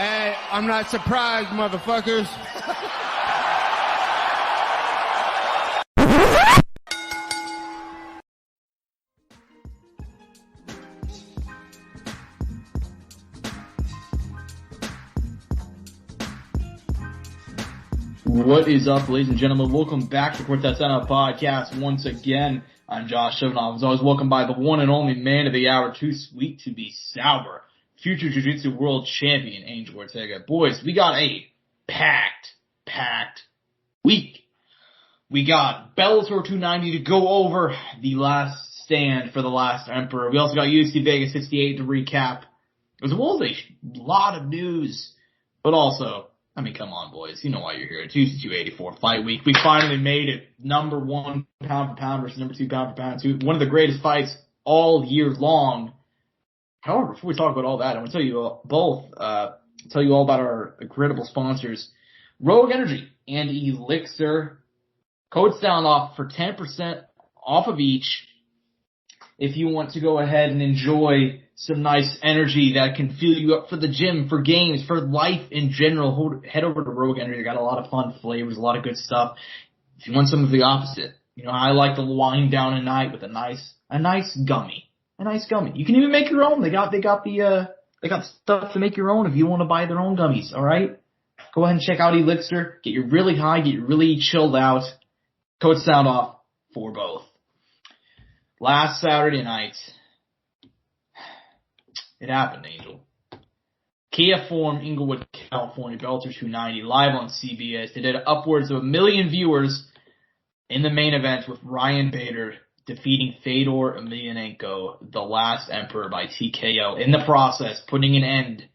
Hey, I'm not surprised, motherfuckers. What is up, ladies and gentlemen? Welcome back to Quartet Center Podcast once again. I'm Josh Shovanov. As always, welcome by the one and only man of the hour, too sweet to be sour, future Jiu-Jitsu world champion, Angel Ortega. Boys, we got a packed week. We got Bellator 290 to go over the last stand for the last Emperor. We also got UFC Vegas 68 to recap, as well as a lot of news, but also, I mean, come on, boys. You know why you're here. It's UFC 284 fight week. We finally made it number one pound for pound versus number two pound for pound. One of the greatest fights all year long. However, before we talk about all that, I want to tell you tell you all about our incredible sponsors, Rogue Energy and Elixir. Code sound off for 10% off of each if you want to go ahead and enjoy some nice energy that can fill you up for the gym, for games, for life in general. Head over to Rogue Energy. They got a lot of fun flavors, a lot of good stuff. If you want some of the opposite, you know, I like to wind down a night with a nice gummy. A nice gummy. You can even make your own. They got stuff to make your own if you want to buy their own gummies, alright? Go ahead and check out Elixir. Get you really high, get you really chilled out. Code sound off for both. Last Saturday night, it happened, Angel. Kia Forum, Inglewood, California, Bellator 290, live on CBS. They did upwards of 1 million viewers in the main event with Ryan Bader defeating Fedor Emelianenko, the last Emperor, by TKO. In the process, putting an end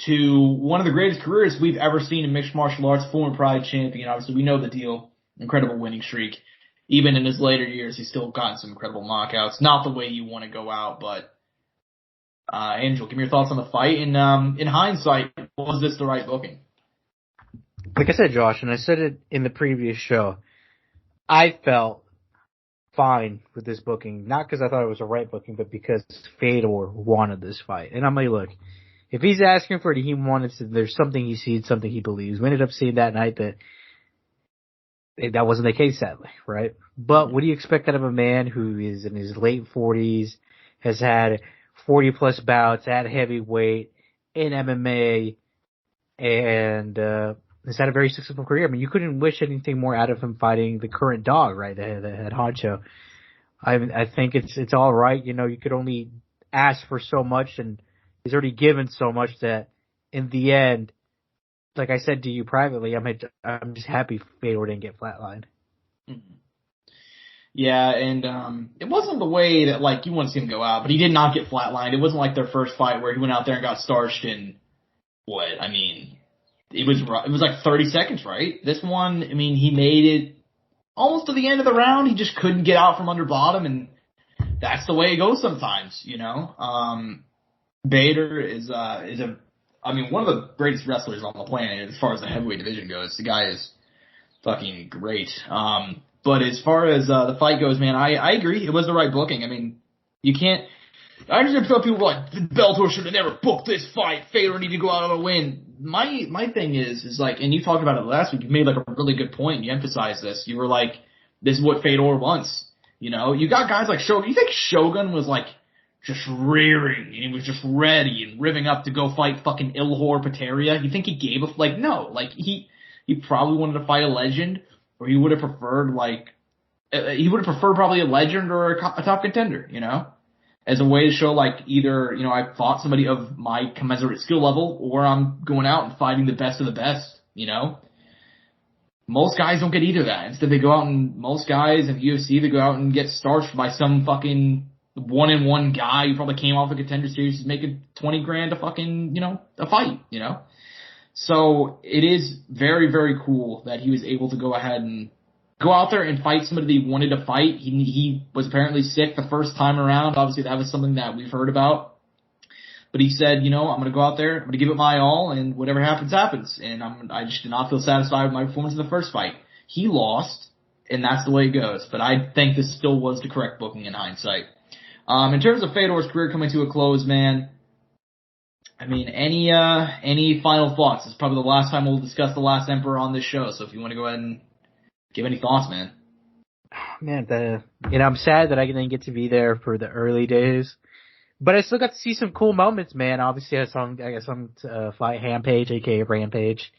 to one of the greatest careers we've ever seen in mixed martial arts, former Pride champion. Obviously, we know the deal. Incredible winning streak. Even in his later years, he's still gotten some incredible knockouts. Not the way you want to go out, but Angel, give me your thoughts on the fight. And in hindsight, was this the right booking? Like I said, Josh, and I said it in the previous show, I felt fine with this booking. Not because I thought it was the right booking, but because Fedor wanted this fight. And I'm like, look, if he's asking for it, he wanted to, there's something he sees, something he believes. We ended up seeing that night that wasn't the case, sadly, right? But what do you expect out of a man who is in his late 40s, has had 40-plus bouts at heavyweight, in MMA, and has had a very successful career? I mean, you couldn't wish anything more out of him fighting the current dog, right, the head honcho. I think it's all right. You know, you could only ask for so much, and he's already given so much that in the end, like I said to you privately, I'm just happy Fedor didn't get flatlined. Mm-hmm. Yeah, and it wasn't the way that, like, you want to see him go out, but he did not get flatlined. It wasn't like their first fight where he went out there and got starched in it was like 30 seconds, right? This one, I mean, he made it almost to the end of the round. He just couldn't get out from under bottom, and that's the way it goes sometimes, you know? Bader is one of the greatest wrestlers on the planet as far as the heavyweight division goes. The guy is fucking great. But as far as the fight goes, man, I agree. It was the right booking. I mean, you can't. I understand some people are like, Bellator should have never booked this fight. Fedor needed to go out on a win. My thing is like, and you talked about it last week. You made like a really good point. You emphasized this. You were like, this is what Fedor wants. You know, you got guys like Shogun. You think Shogun was like just rearing and he was just ready and riving up to go fight fucking Ilhor Pateria? You think he gave a no? Like he probably wanted to fight a legend. Or he would have preferred probably a legend or a top contender, you know, as a way to show like either, you know, I fought somebody of my commensurate skill level or I'm going out and fighting the best of the best, you know. Most guys don't get either of that. Instead they go out and most guys in the UFC, they go out and get starched by some fucking one-on-one guy who probably came off the Contender Series is making $20,000 a fucking, you know, a fight, you know. So it is very, very cool that he was able to go ahead and go out there and fight somebody that he wanted to fight. He was apparently sick the first time around. Obviously, that was something that we've heard about. But he said, you know, I'm going to go out there, I'm going to give it my all, and whatever happens, happens. And I just did not feel satisfied with my performance in the first fight. He lost, and that's the way it goes. But I think this still was the correct booking in hindsight. In terms of Fedor's career coming to a close, man, I mean, any final thoughts? It's probably the last time we'll discuss The Last Emperor on this show, so if you want to go ahead and give any thoughts, man. Man, I'm sad that I didn't get to be there for the early days, but I still got to see some cool moments, man. Obviously, I got some fight Rampage, aka Rampage.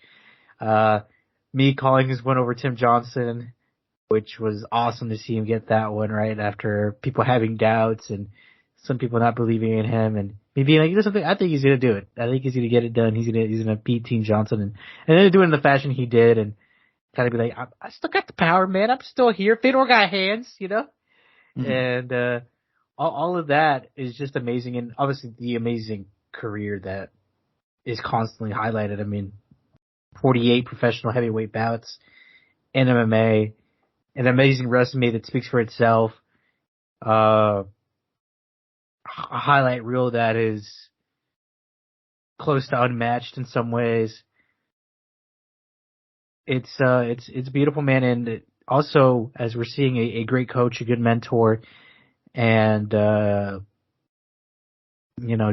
Me calling his win over Tim Johnson, which was awesome to see him get that one right after people having doubts and some people not believing in him, and me being like, you know something, I think he's gonna do it. I think he's gonna get it done. He's gonna beat Tim Johnson, and then do it in the fashion he did, and kind of be like, I still got the power, man. I'm still here. Fedor got hands, you know? Mm-hmm. And, all of that is just amazing. And obviously the amazing career that is constantly highlighted. I mean, 48 professional heavyweight bouts in MMA, an amazing resume that speaks for itself. A highlight reel that is close to unmatched in some ways. It's beautiful, man, and also as we're seeing a great coach, a good mentor, and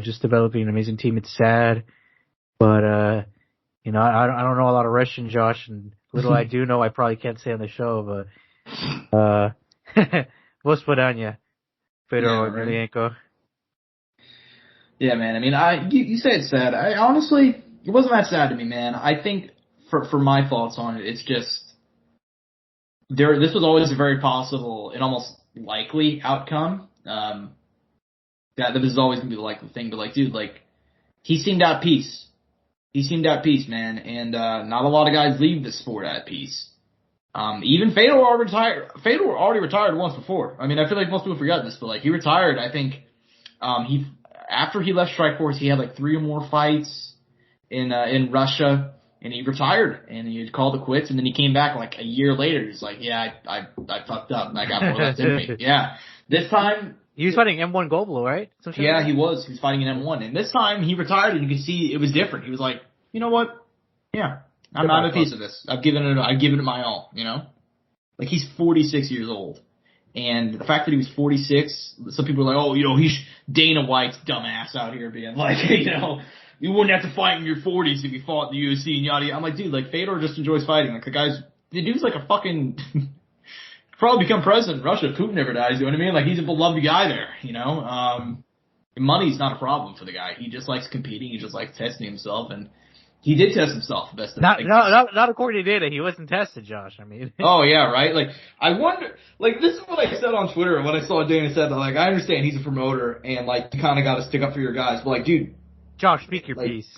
just developing an amazing team. It's sad, but I don't know a lot of Russian, Josh, and little I do know, I probably can't say on the show, but Vospodanya, Fedor Emelianenko. Yeah, man. I mean, you say it's sad. I honestly, it wasn't that sad to me, man. I think. For my thoughts on it, it's just this was always a very possible and almost likely outcome. That this is always gonna be the likely thing, but like, dude, like he seemed at peace. He seemed at peace, man, and not a lot of guys leave the sport at peace. Even Fedor already retired once before. I mean, I feel like most people forget this, but like he retired. I think after he left Strikeforce, he had like 3 or more fights in Russia. And he retired, and he called it quits, and then he came back like a year later. He's like, yeah, I fucked up. I got more left in me. Yeah. This time... He was fighting M1 Goldblum, right? Yeah, he was. He was fighting an M1. And this time, he retired, and you could see it was different. He was like, you know what? Yeah, I'm a piece of this. I've given it my all, you know? Like, he's 46 years old. And the fact that he was 46, some people are like, oh, he's Dana White's dumbass out here being like, you wouldn't have to fight in your 40s if you fought in the UFC and yada yada. I'm like, dude, like, Fedor just enjoys fighting. Like, the dude's like a fucking, probably become president in Russia if Putin never dies, you know what I mean? Like, he's a beloved guy there, you know? Money's not a problem for the guy. He just likes competing. He just likes testing himself, and he did test himself. Not according to data. He wasn't tested, Josh. I mean. Oh, yeah, right? Like, I wonder, like, this is what I said on Twitter when I saw Dana said, like, I understand he's a promoter, and, like, you kind of got to stick up for your guys, but, like, dude, Josh, speak your piece.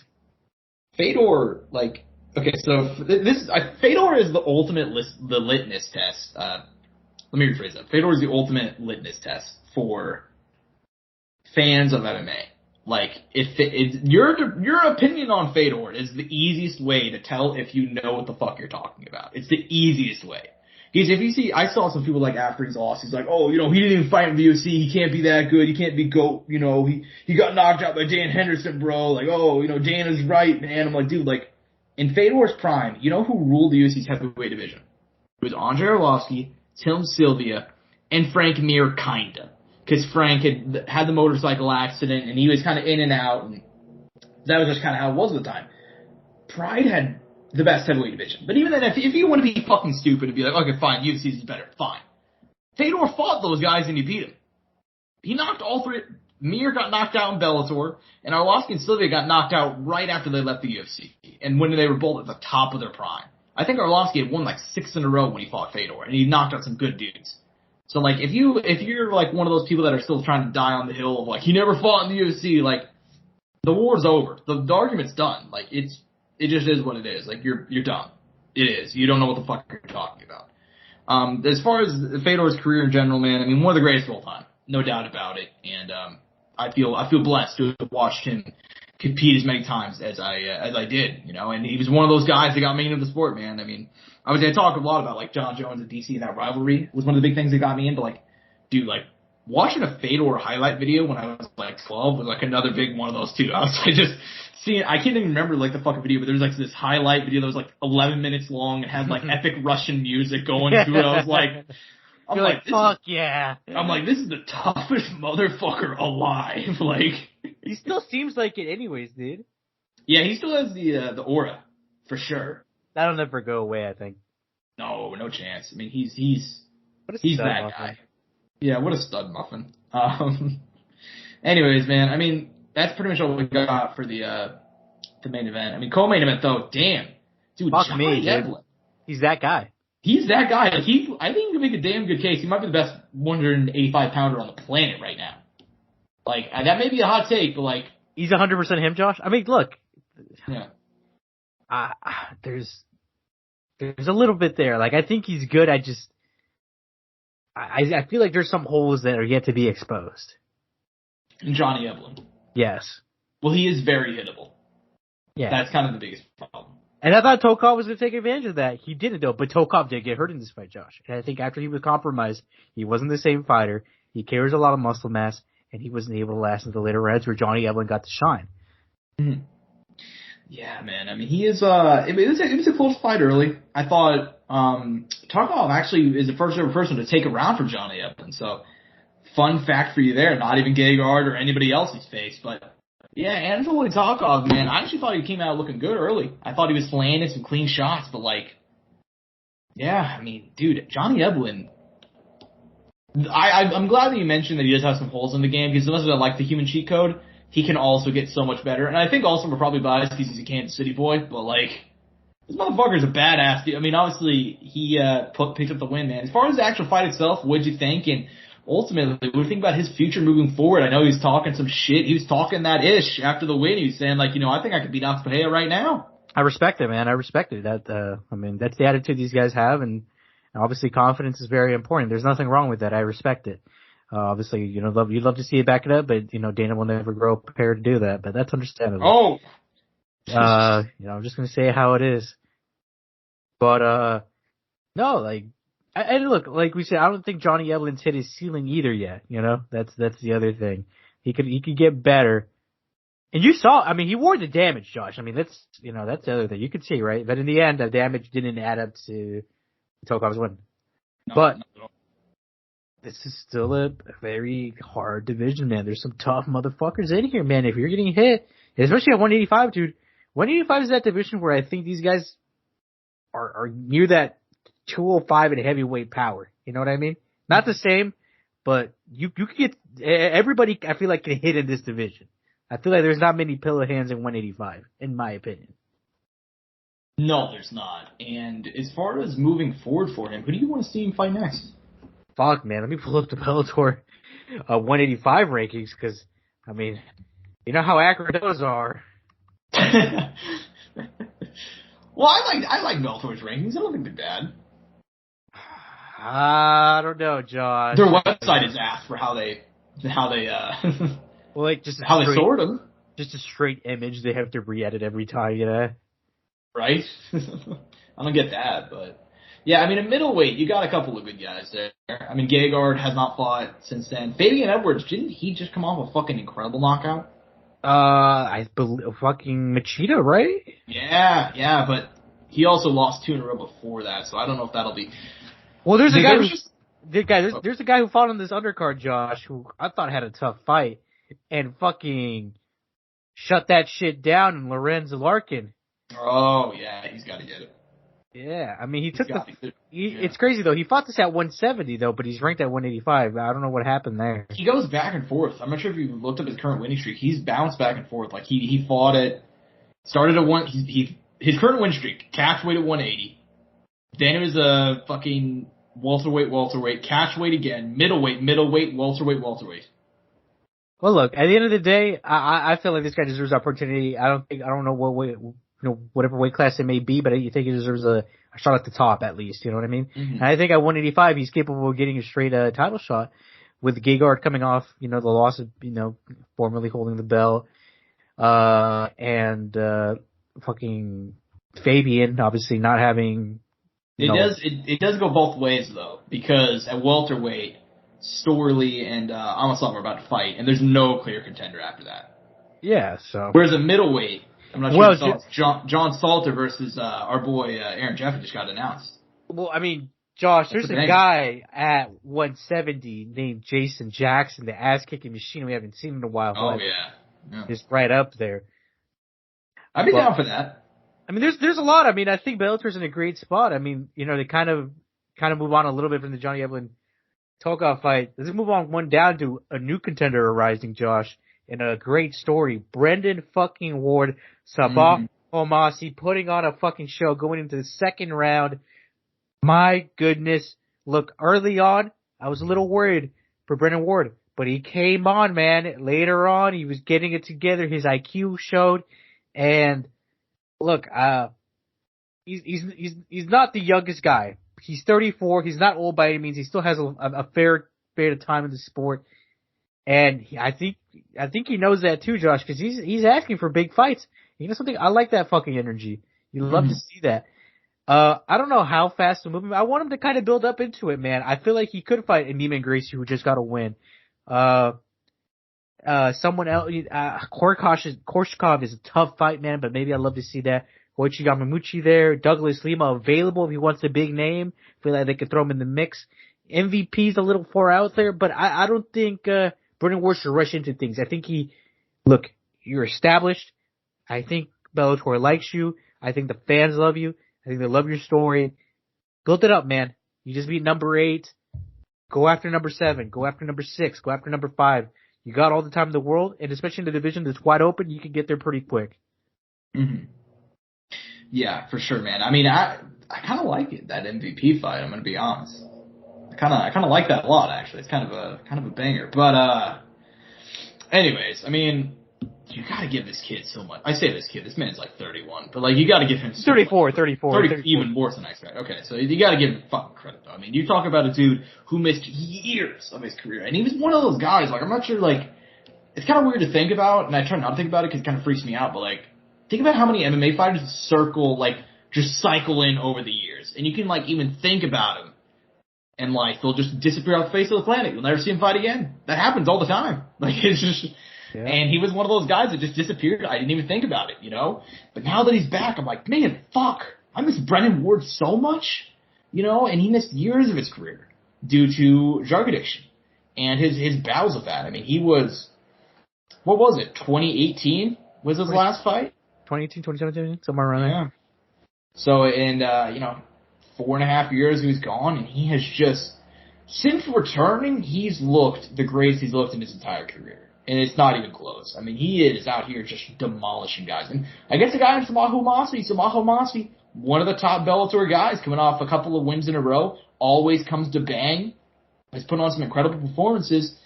Fedor, like, okay, so Fedor is the ultimate the litmus test. Let me rephrase that. Fedor is the ultimate litmus test for fans of MMA. Like, your opinion on Fedor is the easiest way to tell if you know what the fuck you're talking about. It's the easiest way. Because if you see, I saw some people like after he's lost, he's like, oh, he didn't even fight in the UFC. He can't be that good. He can't be GOAT. He got knocked out by Dan Henderson, bro. Like, oh, Dana's right, man. I'm like, dude, like, in Fedor's prime, you know who ruled the UFC's heavyweight division? It was Andrei Arlovsky, Tim Sylvia, and Frank Mir, kinda. Because Frank had the motorcycle accident, and he was kind of in and out, and that was just kind of how it was at the time. Pride had the best heavyweight division. But even then, if you want to be fucking stupid and be like, okay, fine, UFC's better, fine. Fedor fought those guys and he beat them. He knocked all 3. Mir got knocked out in Bellator, and Arlovsky and Sylvia got knocked out right after they left the UFC. And when they were both at the top of their prime. I think Arlovsky had won like 6 in a row when he fought Fedor, and he knocked out some good dudes. So like, if you're like one of those people that are still trying to die on the hill of like, he never fought in the UFC, like, the war's over. The argument's done. Like, it just is what it is. Like, you're done. It is. You don't know what the fuck you're talking about. As far as Fedor's career in general, man, I mean, one of the greatest of all time. No doubt about it. And, I feel blessed to have watched him compete as many times as I did, and he was one of those guys that got me into the sport, man. I mean, I talk a lot about like John Jones and DC, and that rivalry was one of the big things that got me into, like, dude, like, watching a Fedor highlight video when I was like 12 was like another big one of those too. I was like just seeing, I can't even remember like the fucking video, but there's like this highlight video that was like 11 minutes long and had like epic Russian music going through it. I was like, I'm You're like, fuck yeah. I'm like, this is the toughest motherfucker alive. Like, He still seems like it anyways, dude. yeah, he still has the aura, for sure. That'll never go away, I think. No chance. I mean, he's What a that stud muffin. guy. Yeah, what a stud muffin. Anyways, man, I mean, that's pretty much all we got for the main event. I mean, co-main event though, damn, dude, Fuck Johnny me, dude. Devlin. He's that guy. He's that guy. Like I think he can make a damn good case. He might be the best 185 pounder on the planet right now. Like that may be a hot take, but like He's 100% him, Josh. I mean, look, yeah. there's a little bit there. Like, I think he's good. I feel like there's some holes that are yet to be exposed. Johnny Evelyn. Yes. Well, he is very hittable. Yeah. That's kind of the biggest problem. And I thought Tokov was going to take advantage of that. He didn't, though. But Tokov did get hurt in this fight, Josh. And I think after he was compromised, he wasn't the same fighter. He carries a lot of muscle mass, and he wasn't able to last into the later rounds where Johnny Evelyn got to shine. Mm-hmm. Yeah, man. I mean, he is. It was a close fight early. I thought Tarkov actually is the first ever person to take a round for Johnny Evelyn. So, fun fact for you there. Not even Gegard or anybody else he's faced, but yeah, Anatoly Tarkov, man. I actually thought he came out looking good early. I thought he was landing some clean shots, but like, yeah, I mean, dude, Johnny Evelyn. I'm glad that you mentioned that he does have some holes in the game because as much as I like the human cheat code, he can also get so much better. And I think also we're probably biased because he's a Kansas City boy, but like, this motherfucker's a badass dude. I mean, obviously, he picked up the win, man. As far as the actual fight itself, what'd you think? And ultimately, what do you think about his future moving forward? I know he was talking some shit. He was talking that ish after the win. He was saying, like, I think I could beat Alex Pereira right now. I respect it, man. I respect it. I mean, that's the attitude these guys have, and obviously confidence is very important. There's nothing wrong with that. I respect it. Obviously, you'd love to see it back it up, but, Dana will never grow prepared to do that, but that's understandable. Oh! I'm just gonna say how it is. But, no, like, and look, like we said, I don't think Johnny Evelyn's hit his ceiling either yet, That's the other thing. He could get better. And you saw, I mean, he wore the damage, Josh. I mean, that's the other thing. You could see, right? But in the end, the damage didn't add up to Tokov's win. But this is still a very hard division, man. There's some tough motherfuckers in here, man. If you're getting hit, especially at 185, dude, 185 is that division where I think these guys are near that 205 in heavyweight power. You know what I mean? Not the same, but you could get everybody. I feel like can hit in this division. I feel like there's not many pillow hands in 185, in my opinion. No, there's not. And as far as moving forward for him, who do you want to see him fight next? Fuck, man. Let me pull up the Bellator 185 rankings because, I mean, you know how accurate those are. Well, I like Bellator's rankings. I don't think they're bad. I don't know, Josh. Their website is asked for how they well, like just how they sort them. Just a straight image they have to re-edit every time, Right? I don't get that, but yeah, I mean, at middleweight, you got a couple of good guys there. I mean, Gegard has not fought since then. Fabian Edwards, didn't he just come off a fucking incredible knockout? I believe fucking Machida, right? Yeah, but he also lost 2 in a row before that, so I don't know if that'll be. Well, there's a guy there's a guy who fought on this undercard, Josh, who I thought had a tough fight, and fucking shut that shit down in Lorenzo Larkin. Oh yeah, he's got to get it. Yeah, I mean he took It's crazy though. He fought this at 170 though, but he's ranked at 185. I don't know what happened there. He goes back and forth. I'm not sure if you looked up his current winning streak. He's bounced back and forth. Like he fought it, started at one. His current win streak, catch weight at 180. Then it was a fucking welterweight, catch weight again, middleweight, welterweight. Well, look, at the end of the day, I feel like this guy deserves opportunity. I don't know what weight, whatever weight class it may be, but I think he deserves a shot at the top at least. You know what I mean? Mm-hmm. And I think at 185, he's capable of getting a straight title shot with Gegard coming off, the loss of, formerly holding the belt, and fucking Fabian obviously not having. It does go both ways though, because at welterweight, Storley and Amasov are about to fight, and there's no clear contender after that. Yeah, so. Whereas at middleweight, I'm not sure if John Salter versus our boy Aaron Jeffrey just got announced. Well, I mean, Josh, there's a guy at 170 named Jason Jackson, the ass-kicking machine we haven't seen in a while. Oh, yeah. Just right up there. I'd be down for that. I mean, there's a lot. I mean, I think Bellator's in a great spot. I mean, you know, they kind of move on a little bit from the Johnny Evelyn Tokov fight. Let's move on one down to a new contender arising, Josh, in a great story. Brendan fucking Ward, Sabah Omasi putting on a fucking show going into the second round. My goodness. Look, early on, I was a little worried for Brendan Ward, but he came on, man. Later on, he was getting it together. His IQ showed, and look, he's not the youngest guy. He's 34. He's not old by any means. He still has a fair bit of time in the sport, and I think he knows that too, Josh, because he's asking for big fights. You know something? I like that fucking energy. You love to see that. I don't know how fast the movement. I want him to kind of build up into it, man. I feel like he could fight Neiman Gracie, who just got a win. Someone else, Korshkov is a tough fight, man, but maybe I'd love to see that. Koichi Yamamuchi there. Douglas Lima available if he wants a big name. Feel like they could throw him in the mix. MVP's a little far out there, but I don't think, Brendan Ward should rush into things. I think look, you're established. I think Bellator likes you. I think the fans love you. I think they love your story. Build it up, man. You just beat number 8. Go after number 7. Go after number 6. Go after number 5. You got all the time in the world, and especially in the division that's wide open, you can get there pretty quick. Mm-hmm. Yeah, for sure, man. I mean, I kind of like it, that MVP fight. I'm gonna be honest. I kind of like that a lot, actually. It's kind of a banger. But anyways, I mean, you gotta give this kid so much. I say this kid. This man's like 31, but like you gotta give him 34, 34. Even more than I expect. Okay, so you gotta give him fucking credit though. I mean, you talk about a dude who missed years of his career, and he was one of those guys. Like I'm not sure. Like it's kind of weird to think about, and I try not to think about it because it kind of freaks me out. But like, think about how many MMA fighters just cycle in over the years, and you can like even think about them, and like they'll just disappear off the face of the planet. You'll never see them fight again. That happens all the time. Like it's just. Yeah. And he was one of those guys that just disappeared. I didn't even think about it, you know? But now that he's back, I'm like, man, fuck. I miss Brendan Ward so much, you know? And he missed years of his career due to drug addiction and his battles with that. I mean, he was, what was it, 2018 was his last fight? 2018, 2017, somewhere around there. Yeah. So, and, 4.5 years he was gone, and he has just, since returning, he's looked the greatest he's looked in his entire career. And it's not even close. I mean, he is out here just demolishing guys. And against a guy in Samaho Masi, one of the top Bellator guys coming off a couple of wins in a row, always comes to bang, has put on some incredible performances.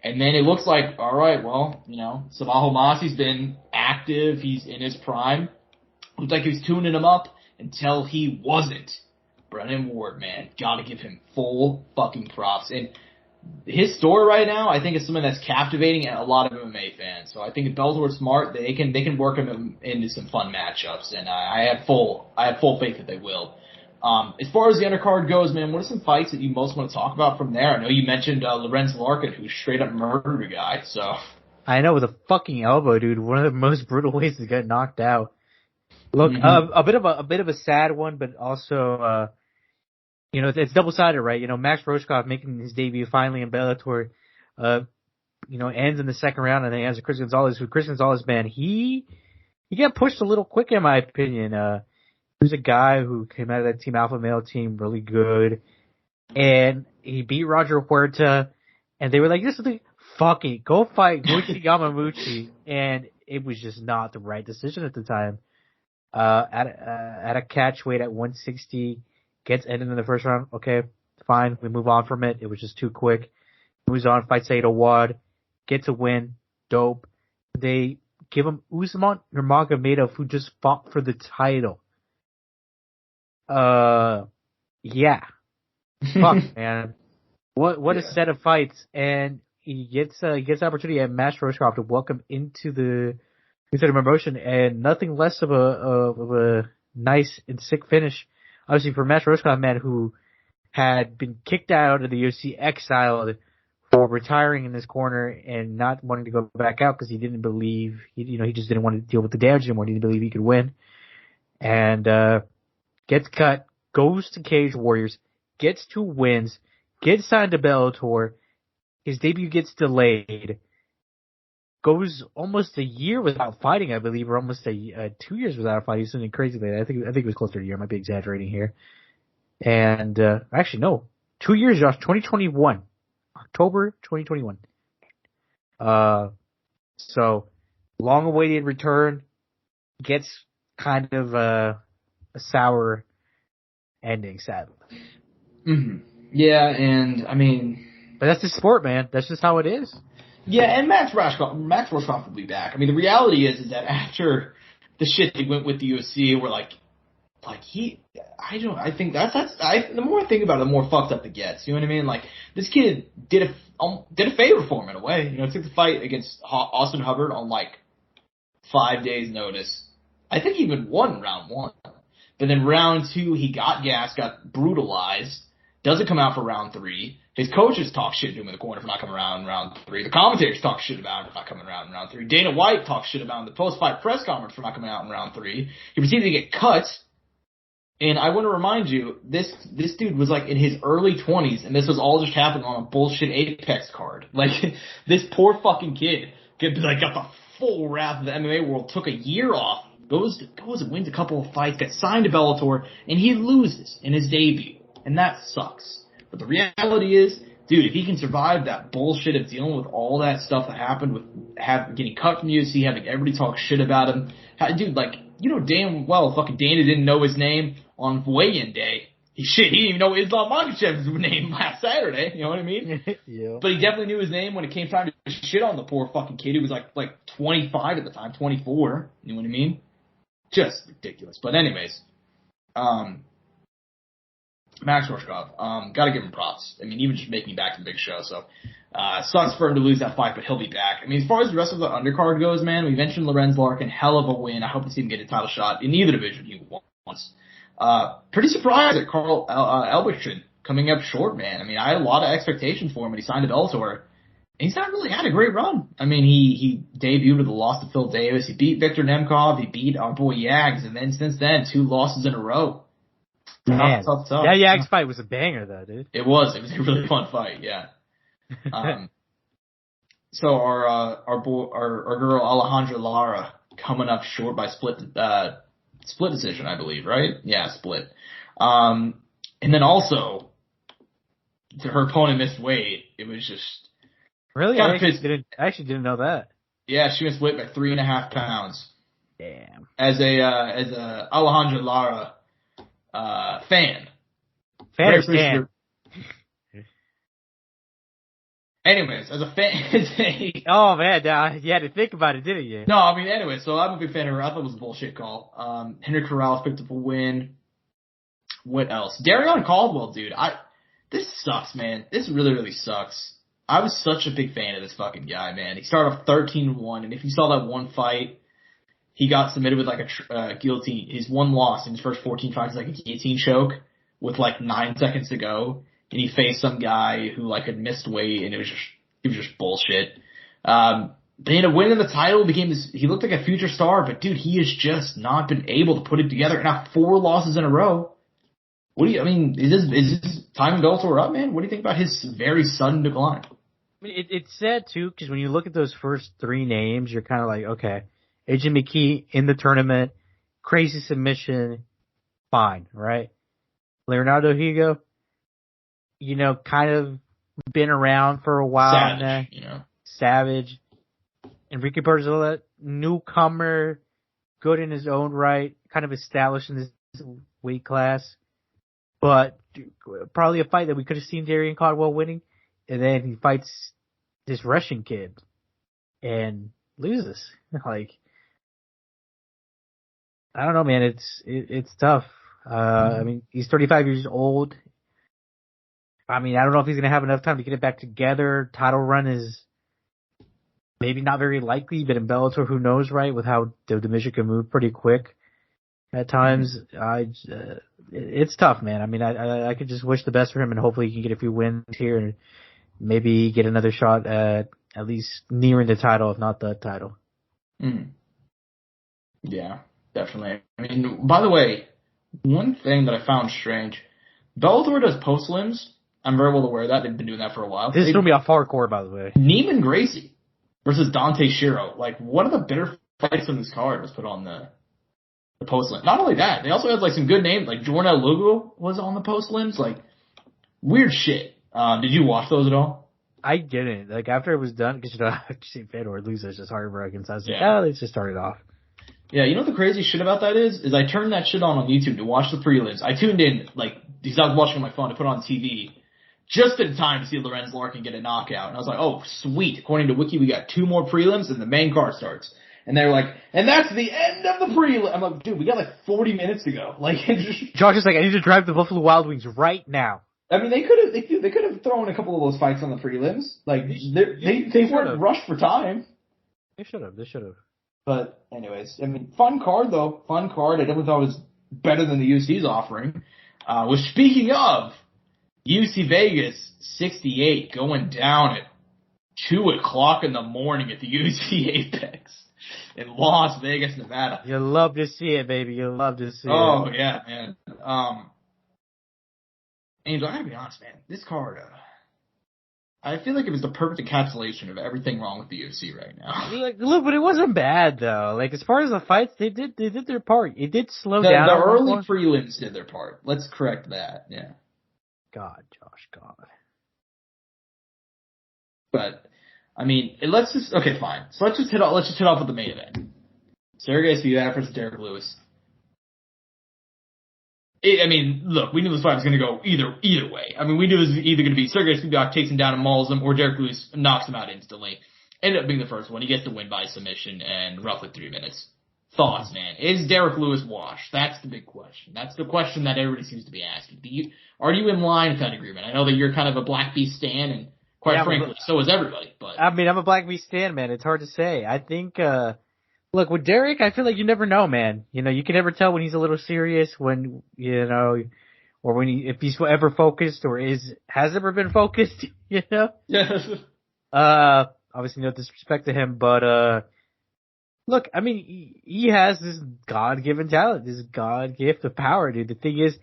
And then it looks like, all right, well, you know, Samaho Masi's been active. He's in his prime. Looked like he was tuning him up until he wasn't. Brendan Ward, man, gotta give him full fucking props. And his story right now, I think, is something that's captivating a lot of MMA fans. So I think if Bellator's smart, they can work him into some fun matchups, and I have full faith that they will. As far as the undercard goes, man, what are some fights that you most want to talk about from there? I know you mentioned Lorenz Larkin, who straight up murdered a guy. So I know, with a fucking elbow, dude. One of the most brutal ways to get knocked out. Look, a bit of a sad one, but also. You know, it's double-sided, right? You know, Max Roshkov making his debut finally in Bellator, ends in the second round, and then ends with Chris Gonzalez, who Chris Gonzalez, man, he got pushed a little quick in my opinion. He was a guy who came out of that Team Alpha Male team really good, and he beat Roger Huerta, and they were like, this is fuck it, go fight Koichi Yamamuchi, and it was just not the right decision at the time. At a catch weight at 160, gets ended in the first round. Okay, fine. We move on from it. It was just too quick. Moves on, fights Said Awad, gets a win. Dope. They give him Usman Nurmagomedov, who just fought for the title. Yeah. Fuck, man. What a set of fights. And he gets the opportunity at Max Roshkov to welcome into the promotion, and nothing less of a nice and sick finish. Obviously, for Max Roshkov, man, who had been kicked out of the UFC, exiled for retiring in this corner and not wanting to go back out because he didn't believe, he just didn't want to deal with the damage anymore. He didn't believe he could win. And gets cut, goes to Cage Warriors, gets 2 wins, gets signed to Bellator, his debut gets delayed, goes almost a year without fighting, I believe, or almost 2 years without fighting, something crazy like that. I think it was closer to a year. I might be exaggerating here. And actually, no, 2 years, Josh. 2021, October 2021. So long-awaited return gets kind of a sour ending, sadly. Mm-hmm. Yeah, and I mean, but that's the sport, man. That's just how it is. Yeah, and Max Roshkoff will be back. I mean, the reality is that after the shit they went with the UFC, we're like the more I think about it, the more fucked up it gets. You know what I mean? Like, this kid did a favor for him in a way. You know, took the fight against Austin Hubbard on like 5 days notice. I think he even won round 1. But then round 2, he got gassed, got brutalized, doesn't come out for round 3. His coaches talk shit to him in the corner for not coming around in round 3. The commentators talk shit about him for not coming around in round 3. Dana White talks shit about him in the post-fight press conference for not coming out in round 3. He proceeded to get cut. And I want to remind you, this dude was like in his early 20s, and this was all just happening on a bullshit Apex card. Like, this poor fucking kid got the full wrath of the MMA world, took a year off, goes and wins a couple of fights, gets signed to Bellator, and he loses in his debut. And that sucks. But the reality is, dude, if he can survive that bullshit of dealing with all that stuff that happened with getting cut from UFC, having everybody talk shit about him, dude, like, you know damn well fucking Dana didn't know his name on weigh-in day. He didn't even know Islam Makhachev's name last Saturday, you know what I mean? Yeah. But he definitely knew his name when it came time to shit on the poor fucking kid who was like 25 at the time, 24, you know what I mean? Just ridiculous. But anyways, Max Roshkov, gotta give him props. I mean, even just making it back to the big show, so, sucks for him to lose that fight, but he'll be back. I mean, as far as the rest of the undercard goes, man, we mentioned Lorenz Larkin, hell of a win. I hope to see him get a title shot in either division he wants. Pretty surprised at Carl Albrechtsen coming up short, man. I mean, I had a lot of expectations for him when he signed to Bellator. He's not really had a great run. I mean, he debuted with a loss to Phil Davis. He beat Victor Nemkov. He beat our boy Yags. And then since then, 2 losses in a row. Man, tough. that Yags fight was a banger, though, dude. It was a really fun fight, yeah. So our girl Alejandra Lara coming up short by split decision, I believe, right? Yeah, split. And then also, her opponent missed weight. It was just really. I actually didn't know that. Yeah, she missed weight by 3.5 pounds. Damn. As a Alejandra Lara fan. Anyways, as a fan, oh man, you had to think about it, didn't you? No, I mean, anyway, so I'm a big fan of her. I thought it was a bullshit call. Henry Corrales picked up a win. What else? Darion Caldwell, dude. This sucks, man. This really, really sucks. I was such a big fan of this fucking guy, man. He started off 13-1, and if you saw that one fight, he got submitted with like a guillotine. His one loss in his first 14 fights was like a guillotine choke with like 9 seconds to go. And he faced some guy who like had missed weight, and it was just bullshit. They ended up winning the title, he looked like a future star, but dude, he has just not been able to put it together. Now 4 losses in a row. Is this time in Bellator up, man? What do you think about his very sudden decline? I mean, it's sad too, because when you look at those first 3 names, you're kind of like, okay, AJ McKee in the tournament, crazy submission, fine, right? Leonardo Higo, you know, kind of been around for a while. Savage, now. You know. Savage. Enrique Barzola, newcomer, good in his own right, kind of established in this weight class. But probably a fight that we could have seen Darion Caldwell winning. And then he fights this Russian kid and loses. Like, I don't know, man. It's tough. I mean, he's 35 years old. I mean, I don't know if he's going to have enough time to get it back together. Title run is maybe not very likely, but in Bellator, who knows, right? With how the division can move pretty quick at times. It's tough, man. I mean, I could just wish the best for him, and hopefully he can get a few wins here and maybe get another shot at least nearing the title, if not the title. Mm. Yeah, definitely. I mean, by the way, one thing that I found strange, Bellator does post limbs. I'm very well aware of that. They've been doing that for a while. This is going to be off hardcore, by the way. Neiman Gracie versus Dante Shiro. Like, one of the better fights on this card was put on the post limb. Not only that, they also had like some good names. Like Jornal Lugo was on the post limbs. Like, weird shit. Did you watch those at all? I didn't. Like, after it was done, because, I've seen Fedor lose, it's just heartbroken. So I was like, Yeah. let's just start it off. Yeah, you know what the crazy shit about that is I turned that shit on YouTube to watch the prelims. I tuned in, like, because I was watching on my phone to put on TV, just in time to see Lorenz Larkin get a knockout. And I was like, oh, sweet. According to Wiki, we got 2 more prelims and the main card starts. And they were like, and that's the end of the prelim. I'm like, dude, we got like 40 minutes to go. Like, Josh is like, I need to drive the Buffalo Wild Wings right now. I mean, they could have thrown a couple of those fights on the prelims. Like, they weren't rushed for time. They should have. But anyways, I mean, fun card though. Fun card. I definitely thought it was better than the UFC's offering. Which, speaking of, UC Vegas 68 going down at 2:00 in the morning at the UC Apex in Las Vegas, Nevada. You love to see it, baby. You love to see it. Oh yeah, man. Angel, I gotta be honest, man. This card, I feel like it was the perfect encapsulation of everything wrong with the UFC right now. Look, but it wasn't bad though. Like, as far as the fights, they did their part. It did slow down. The early prelims did their part. Let's correct that. Yeah. God, Josh, God. But I mean, okay, fine. So let's just hit off with the main event. Sergey Spivak versus Derek Lewis. I mean, look, we knew this fight was going to go either way. I mean, we knew it was either going to be Sergey Spivak takes him down and mauls him, or Derek Lewis knocks him out instantly. Ended up being the first one. He gets the win by submission in roughly 3 minutes. Thoughts, man? Is Derek Lewis washed? That's the big question. That's the question that everybody seems to be asking. Are you in line with that agreement? I know that you're kind of a Black Beast stan, and quite frankly, so is everybody. But I mean, I'm a Black Beast stan, man. It's hard to say. I think, look, with Derek, I feel like you never know, man. You know, you can never tell when he's a little serious, when, or when if he's ever focused or has ever been focused, you know? Yes. Obviously no disrespect to him, but, look, I mean, he has this God-given talent, this God gift of power, dude. The thing is,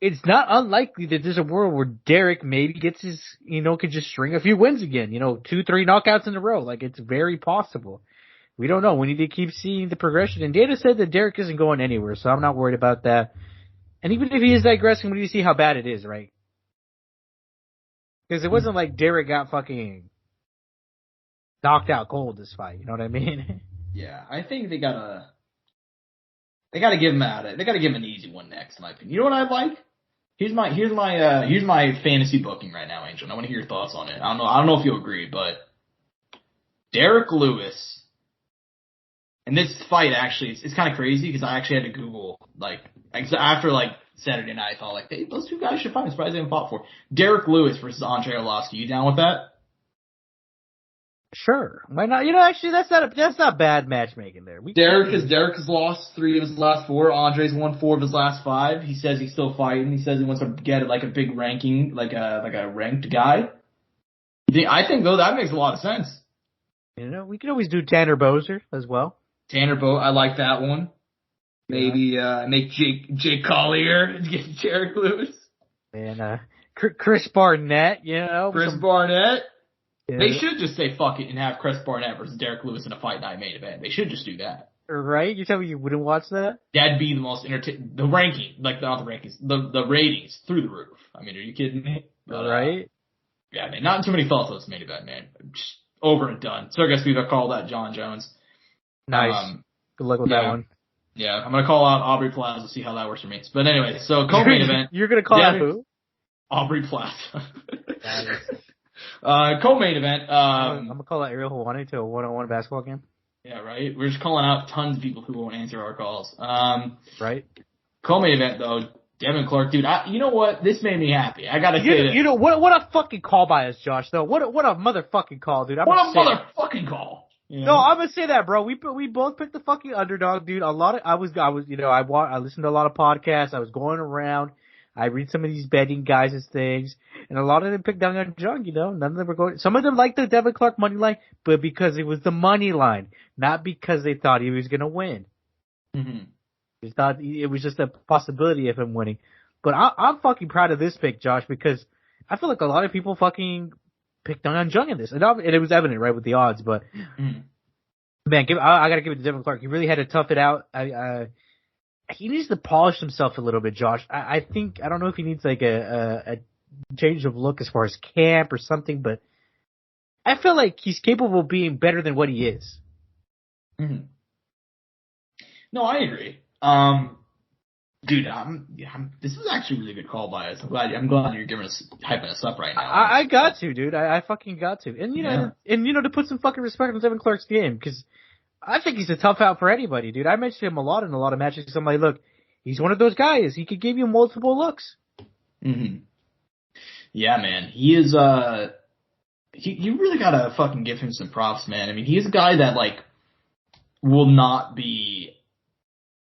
it's not unlikely that there's a world where Derek maybe gets his, could just string a few wins again, 2-3 knockouts in a row. Like, it's very possible. We don't know. We need to keep seeing the progression. And Dana said that Derek isn't going anywhere, so I'm not worried about that. And even if he is digressing, we need to see how bad it is, right? Because it wasn't like Derek got fucking knocked out cold this fight. You know what I mean? Yeah, I think they gotta give him they gotta give him an easy one next, in my opinion. You know what I'd like? Here's my fantasy booking right now, Angel. And I want to hear your thoughts on it. I don't know if you'll agree, but Derek Lewis. And this fight actually, it's kind of crazy because I actually had to Google, after Saturday night, I thought hey, those two guys should fight. I'm surprised they haven't fought for. Derek Lewis versus Andrei Arlovski. You down with that? Sure. Why not? Actually, that's not bad matchmaking there. Derek has lost 3 of his last 4. Andrei's won 4 of his last 5. He says he's still fighting. He says he wants to get a big ranking, like a ranked guy. I think though that makes a lot of sense. We could always do Tanner Boser as well. Tanner I like that one. Maybe make Jake Collier get Derek Lewis. And Chris Barnett, Chris Barnett. Yeah. They should just say fuck it and have Chris Barnett versus Derek Lewis in a fight night main event. They should just do that. Right? You tell me you wouldn't watch that? That'd be the most entertaining. The ranking, not the rankings, the ratings through the roof. I mean, are you kidding me? But, right? Yeah, man. Not too many thoughts on this main event, man. Just over and done. Sergey Spivak called that John Jones. Nice. Good luck with that one. Yeah, I'm gonna call out Aubrey Plaza, see how that works for me. But anyway, so co-main event. You're gonna call out who? Aubrey Plaza. Co-main event. I'm gonna call out Ariel Helwani to a 1-on-1 basketball game. Yeah, right. We're just calling out tons of people who won't answer our calls. Right. Co-main event though, Devin Clark, dude. You know what? This made me happy. I gotta say that. What a fucking call by us, Josh. Though what a motherfucking call, dude. What a motherfucking call. No, I'm gonna say that, bro. We both picked the fucking underdog, dude. I listened to a lot of podcasts. I was going around. I read some of these betting guys' things, and a lot of them picked Young Jung. None of them were going. Some of them liked the Devin Clark money line, but because it was the money line, not because they thought he was gonna win. Mm-hmm. They thought it was just a possibility of him winning. But I'm fucking proud of this pick, Josh, because I feel like a lot of people fucking picked on Jung in this. And it was evident, right, with the odds, but man, I gotta give it to Devin Clark. He really had to tough it out. He needs to polish himself a little bit, Josh. I don't know if he needs like a change of look as far as camp or something, but I feel like he's capable of being better than what he is. Mm-hmm. No, I agree. Dude, this is actually a really good call by us. I'm glad you're hyping us up right now. I got to, dude. I fucking got to. And to put some fucking respect on Devin Clark's game, because I think he's a tough out for anybody, dude. I mentioned him a lot in a lot of matches. I'm like, look, he's one of those guys. He could give you multiple looks. Mm-hmm. Yeah, man. He is, you really gotta fucking give him some props, man. I mean, he's a guy that, like, will not be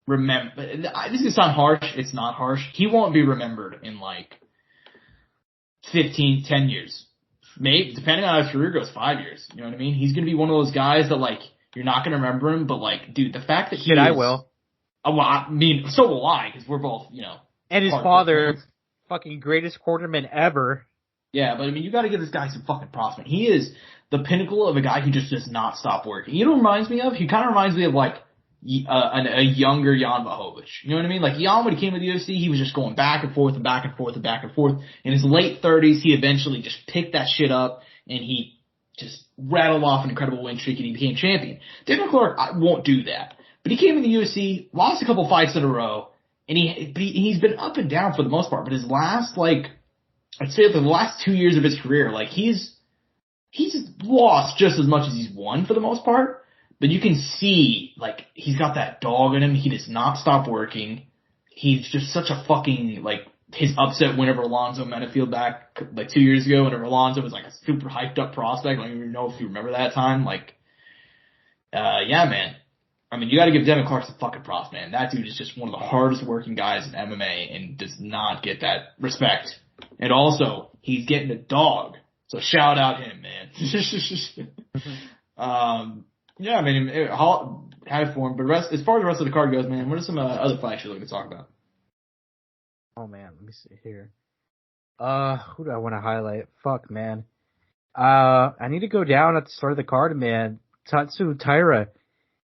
remembered. This is gonna sound harsh. It's not harsh. He won't be remembered in, like, 10 years. Maybe, depending on how his career goes, 5 years. You know what I mean? He's gonna be one of those guys that, like, you're not gonna remember him, but, like, dude, the fact that he I will. Well, I mean, so will I, because we're both, And his father, fucking greatest quarterman ever. Yeah, but I mean, you gotta give this guy some fucking props, man. He is the pinnacle of a guy who just does not stop working. You know what he reminds me of? He kind of reminds me of, like, a younger Jan Blachowicz. You know what I mean? Like, Jan, when he came to the UFC, he was just going back and forth and back and forth and back and forth. In his late 30s, he eventually just picked that shit up, and he just rattled off an incredible win streak, and he became champion. Devin Clark won't do that. But he came in the UFC, lost a couple fights in a row, and he's been up and down for the most part. But his last, like, I'd say for the last 2 years of his career, like, he's lost just as much as he's won for the most part. But you can see, like, he's got that dog in him. He does not stop working. He's just such a fucking, like, his upset win over Alonzo Menifield back, like, 2 years ago, whenever Alonzo was, like, a super hyped up prospect. I don't even know if you remember that time. Like, yeah, man. I mean, you gotta give Devin Clark some fucking props, man. That dude is just one of the hardest working guys in MMA and does not get that respect. And also, he's getting a dog. So shout out him, man. Yeah, I mean, had for him. But as far as the rest of the card goes, man, what are some other fights you're looking to talk about? Oh, man, let me see here. Who do I want to highlight? Fuck, man. I need to go down at the start of the card, man. Tatsu Taira.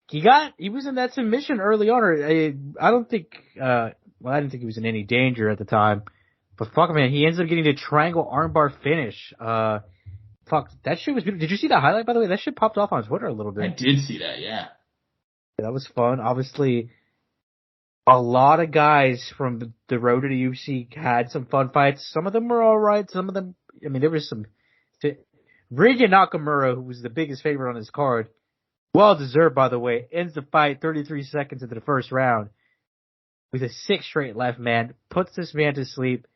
He was in that submission early on. I don't think, I didn't think he was in any danger at the time. But fuck, man, he ends up getting the triangle armbar finish. Fuck, that shit was beautiful. Did you see that highlight, by the way? That shit popped off on Twitter a little bit. I did see that, yeah. That was fun. Obviously, a lot of guys from the road to the UFC had some fun fights. Some of them were alright. Some of them, I mean, there was some. Rinya Nakamura, who was the biggest favorite on his card, well deserved, by the way, ends the fight 33 seconds into the first round with a 6 straight left, man. Puts this man to sleep.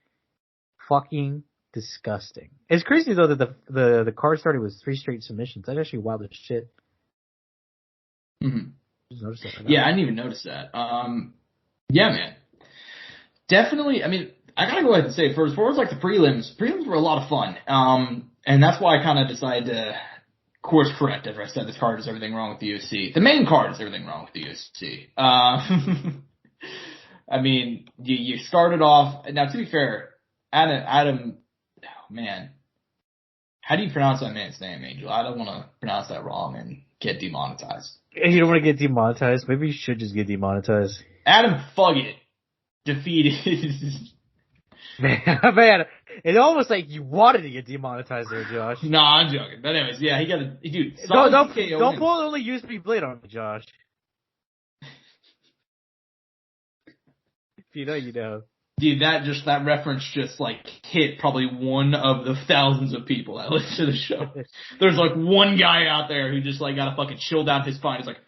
Fucking disgusting. It's crazy though that the card started with 3 straight submissions. That's actually wild as shit. Mm-hmm. Just noticed that right yeah, now. I didn't even notice that. Yeah, man. Definitely. I mean, I gotta go ahead and say, as far as like the prelims were a lot of fun. And that's why I kind of decided to course correct after I said this card is everything wrong with the UFC. The main card is everything wrong with the UFC. I mean, you started off. Now, to be fair, Adam, oh man, how do you pronounce that man's name, Angel? I don't want to pronounce that wrong and get demonetized. You don't want to get demonetized? Maybe you should just get demonetized. Adam Fuggett defeated. Man, it's almost like you wanted to get demonetized there, Josh. No, I'm joking. But anyways, yeah, he got a dude. Don't pull only USB blade on me, Josh. If you know, you know. Dude, that reference just like hit probably one of the thousands of people that listen to the show. There's like one guy out there who just like got to fucking chill down his spine. He's like,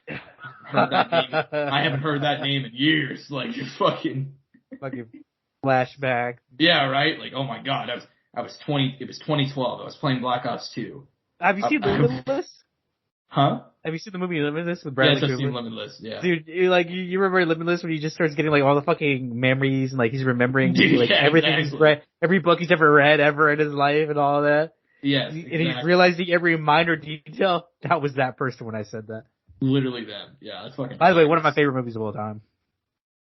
heard that name. I haven't heard that name in years. Like, fucking flashback. Yeah, right. Like, oh my god, I was 20. It was 2012. I was playing Black Ops 2. Have you seen Limitless? Huh? Have you seen the movie Limitless with Bradley Cooper? Yes, I've seen Limitless. Yeah, dude, you remember Limitless when he just starts getting like all the fucking memories and like he's remembering like everything he's read, every book he's ever read ever in his life and all that. Yes, and he's realizing every minor detail. That was that person when I said that. Literally them. Yeah, that's fucking. By the way, one of my favorite movies of all time.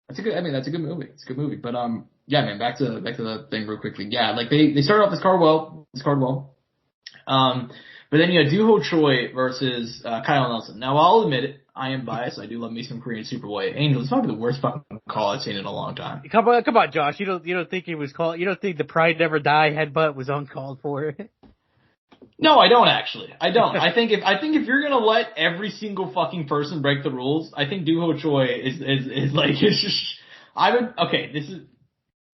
That's a good movie. It's a good movie. But yeah, man, back to the thing real quickly. Yeah, like they started off this card well. But then you had Doo Ho Choi versus Kyle Nelson. Now I'll admit it, I am biased. I do love me some Korean Superboy. Angel, it's probably the worst fucking call I've seen in a long time. Come on, Josh. You don't think it was called? You don't think the Pride Never Die headbutt was uncalled for? No, I don't actually. I don't. I think if you're gonna let every single fucking person break the rules, I think Doo Ho Choi is like it's just.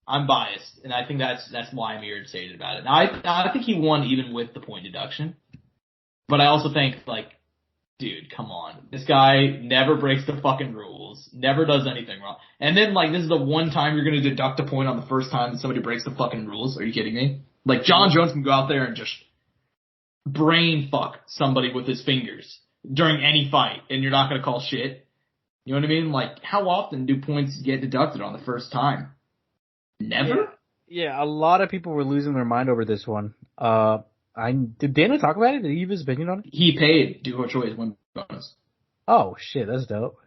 I'm biased, and I think that's why I'm irritated about it. Now I think he won even with the point deduction, but I also think like, dude, come on, this guy never breaks the fucking rules, never does anything wrong, and then like this is the one time you're gonna deduct a point on the first time that somebody breaks the fucking rules. Are you kidding me? Like John Jones can go out there and just brain fuck somebody with his fingers during any fight, and you're not gonna call shit. You know what I mean? Like, how often do points get deducted on the first time? Never? Yeah, a lot of people were losing their mind over this one. Did Daniel talk about it? Did he give his opinion on it? He paid Doo Ho Choi his win bonus. Oh shit, that's dope.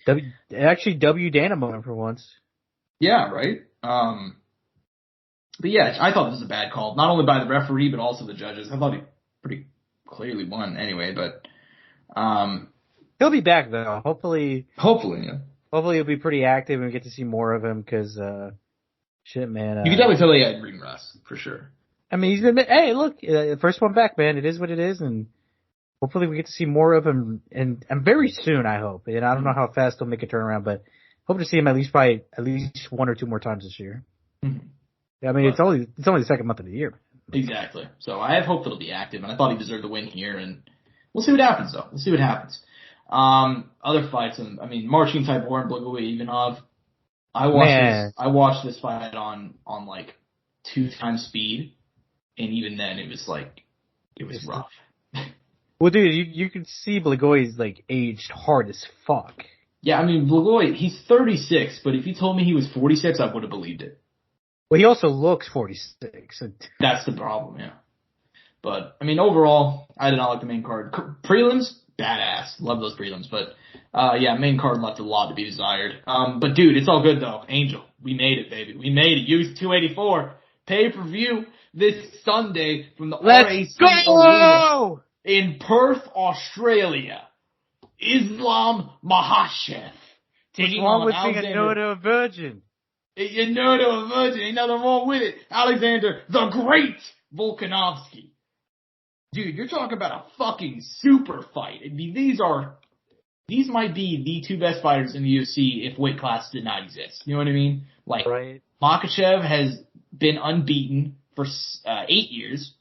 W Dana moment for once. Yeah, right? But yeah, I thought this was a bad call. Not only by the referee, but also the judges. I thought he pretty clearly won anyway, but, he'll be back though. Hopefully, yeah. Hopefully he'll be pretty active and we get to see more of him because, shit, man. You can definitely tell he had green rust, for sure. I mean, he's been, hey, look, first one back, man. It is what it is, and hopefully we get to see more of him, and very soon, I hope. And I don't know how fast he'll make a turnaround, but hope to see him at least one or two more times this year. Mm-hmm. I mean, it's only the second month of the year. Exactly. So I have hope that he'll be active, and I thought he deserved the win here, and we'll see what happens, though. We'll see what happens. Other fights, Marcin Tybura and Blagoy Ivanov. I watched this fight on like 2x speed, and even then it was rough. Well, dude, you can see Blagoy's like aged hard as fuck. Yeah, Blagoy, he's 36, but if you told me he was 46, I would have believed it. Well, he also looks 46. That's the problem, yeah. But, overall, I did not like the main card. Prelims, badass. Love those prelims. But, main card left a lot to be desired. But, dude, it's all good, though. Angel, we made it, baby. We made it. Use 284. Pay-per-view this Sunday from the RAC Arena in Perth, Australia. Islam Makhachev taking on Alexander. Being a no-no virgin. You know to a virgin, ain't nothing wrong with it. Alexander the Great Volkanovski. Dude, you're talking about a fucking super fight. These might be the two best fighters in the UFC if weight classes did not exist. You know what I mean? Like, right. Makhachev has been unbeaten for 8 years.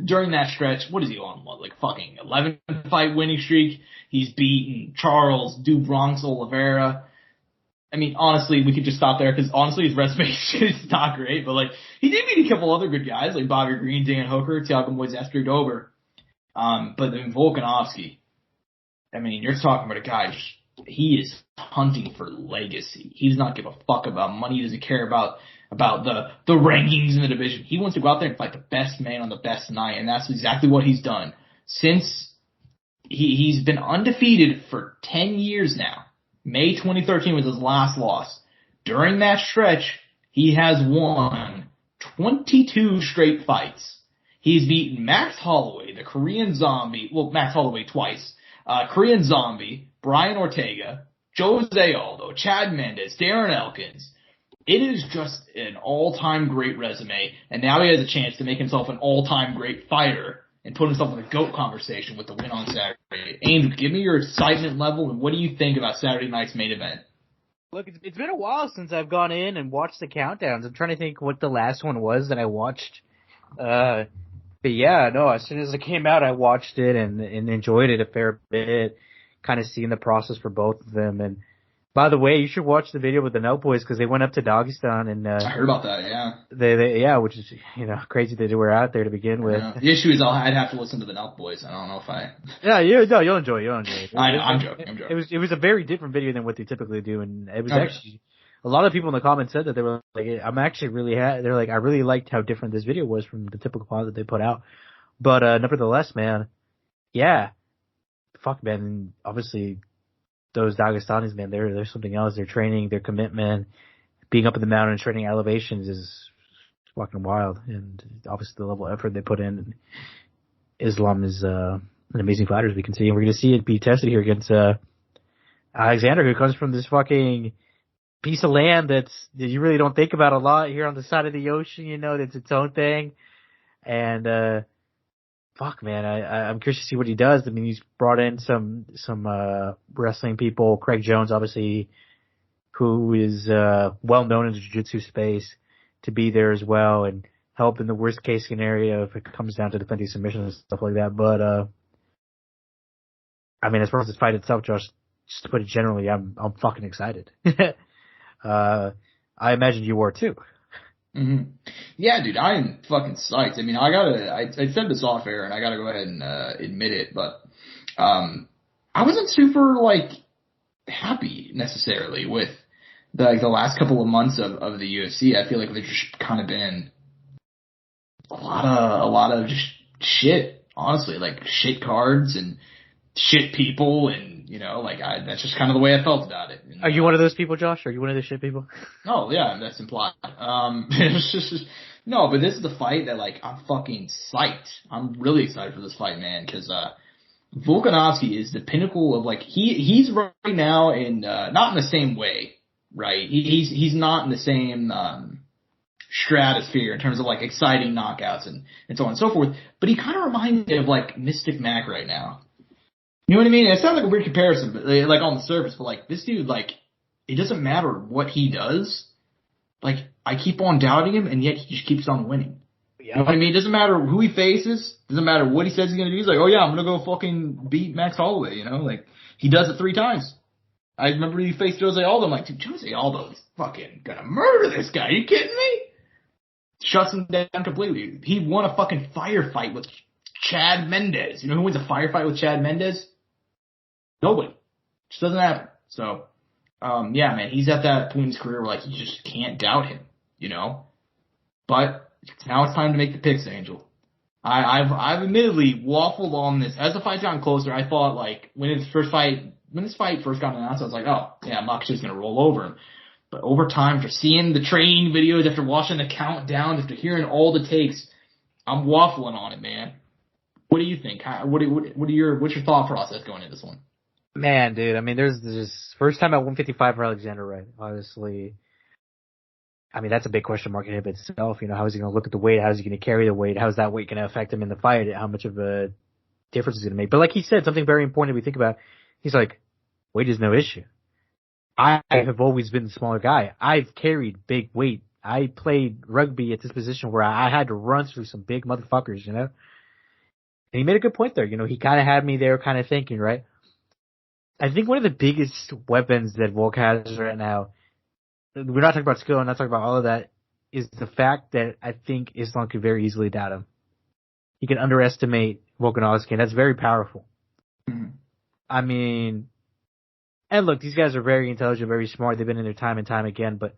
During that stretch, what is he on? Fucking 11 fight winning streak? He's beaten Charles do Bronx Oliveira. Honestly, we could just stop there because honestly, his resume is not great. But he did beat a couple other good guys like Bobby Green, Dan Hooker, Thiago Moises Dober. But then Volkanovski, you're talking about a guy. He is hunting for legacy. He does not give a fuck about money. He doesn't care about the rankings in the division. He wants to go out there and fight the best man on the best night, and that's exactly what he's done since he's been undefeated for 10 years now. May 2013 was his last loss. During that stretch, he has won 22 straight fights. He's beaten Max Holloway, the Korean Zombie, Max Holloway twice, Korean Zombie, Brian Ortega, Jose Aldo, Chad Mendes, Darren Elkins. It is just an all-time great resume, and now he has a chance to make himself an all-time great fighter and put himself in the GOAT conversation with the win on Saturday. Angel, give me your excitement level, and what do you think about Saturday night's main event? Look, it's been a while since I've gone in and watched the countdowns. I'm trying to think what the last one was that I watched. But yeah, no, as soon as it came out, I watched it and enjoyed it a fair bit, kind of seeing the process for both of them. And by the way, you should watch the video with the Nelt Boys because they went up to Dagestan and I heard about that. Yeah, they which is crazy that they were out there to begin with. The issue is I'd have to listen to the Nelt Boys. I don't know if I. Yeah, you'll enjoy it. I'm joking. It was a very different video than what they typically do, and it was actually a lot of people in the comments said that they were like, I'm actually really they're like, I really liked how different this video was from the typical pod that they put out. But nevertheless, man, yeah, fuck, man, obviously. those Dagestanis, man, they're something else. Their training, their commitment, being up in the mountain and training elevations is fucking wild. And obviously the level of effort they put in. Islam is an amazing fighter, as we can see. And we're going to see it be tested here against Alexander, who comes from this fucking piece of land that you really don't think about a lot here on the side of the ocean, you know, that's its own thing. And fuck, man, I'm curious to see what he does. I mean, he's brought in some wrestling people. Craig Jones, obviously, who is well known in the jiu-jitsu space, to be there as well and help in the worst case scenario if it comes down to defending submissions and stuff like that. But I mean, as far as the fight itself, Josh, just to put it generally, I'm fucking excited. I imagine you were too. Mm-hmm. Yeah, dude, I am fucking psyched. I mean, I said this off air, and I gotta go ahead and admit it, but I wasn't super like happy necessarily with the last couple of months of the UFC. I feel like there's just kind of been a lot of just shit, honestly, like shit cards and shit people, and you know, like that's just kind of the way I felt about it. And, are you one of those people, Josh? Are you one of those shit people? Oh yeah, that's implied. It's just no, but this is the fight that like I'm fucking psyched. I'm really excited for this fight, man, because Volkanovski is the pinnacle of like he's right now in not in the same way, right? He's not in the same stratosphere in terms of like exciting knockouts and so on and so forth. But he kind of reminds me of like Mystic Mac right now. You know what I mean? It sounds like a weird comparison, but like on the surface, but like this dude, like it doesn't matter what he does. Like I keep on doubting him, and yet he just keeps on winning. Yeah. You know what I mean? It doesn't matter who he faces. Doesn't matter what he says he's gonna do. He's like, oh yeah, I'm gonna go fucking beat Max Holloway. You know, like he does it 3 times. I remember he faced Jose Aldo. I'm like, dude, Jose Aldo is fucking gonna murder this guy. Are you kidding me? Shuts him down completely. He won a fucking firefight with Chad Mendes. You know who wins a firefight with Chad Mendes? Nobody. Just doesn't happen. So, yeah, man, he's at that point in his career where, like, you just can't doubt him, you know? But now it's time to make the picks, Angel. I've admittedly waffled on this. As the fight got closer, I thought, like, when this fight first got announced, I was like, oh, yeah, Makashev's gonna roll over him. But over time, after seeing the training videos, after watching the countdown, after hearing all the takes, I'm waffling on it, man. What do you think? What's your thought process going into this one? Man, dude, I mean, there's this first time at 155 for Alexander, right? Obviously, I mean, that's a big question mark in of itself. You know, how is he going to look at the weight? How is he going to carry the weight? How is that weight going to affect him in the fight? How much of a difference is it going to make? But like he said, something very important we think about, he's like, weight is no issue. I have always been the smaller guy. I've carried big weight. I played rugby at this position where I had to run through some big motherfuckers, you know? And he made a good point there. You know, he kind of had me there kind of thinking, right? I think one of the biggest weapons that Volk has right now, we're not talking about skill, I'm not talking about all of that, is the fact that I think Islam could very easily doubt him. He can underestimate Volkanovski, and that's very powerful. Mm-hmm. I mean, and look, these guys are very intelligent, very smart. They've been in there time and time again, but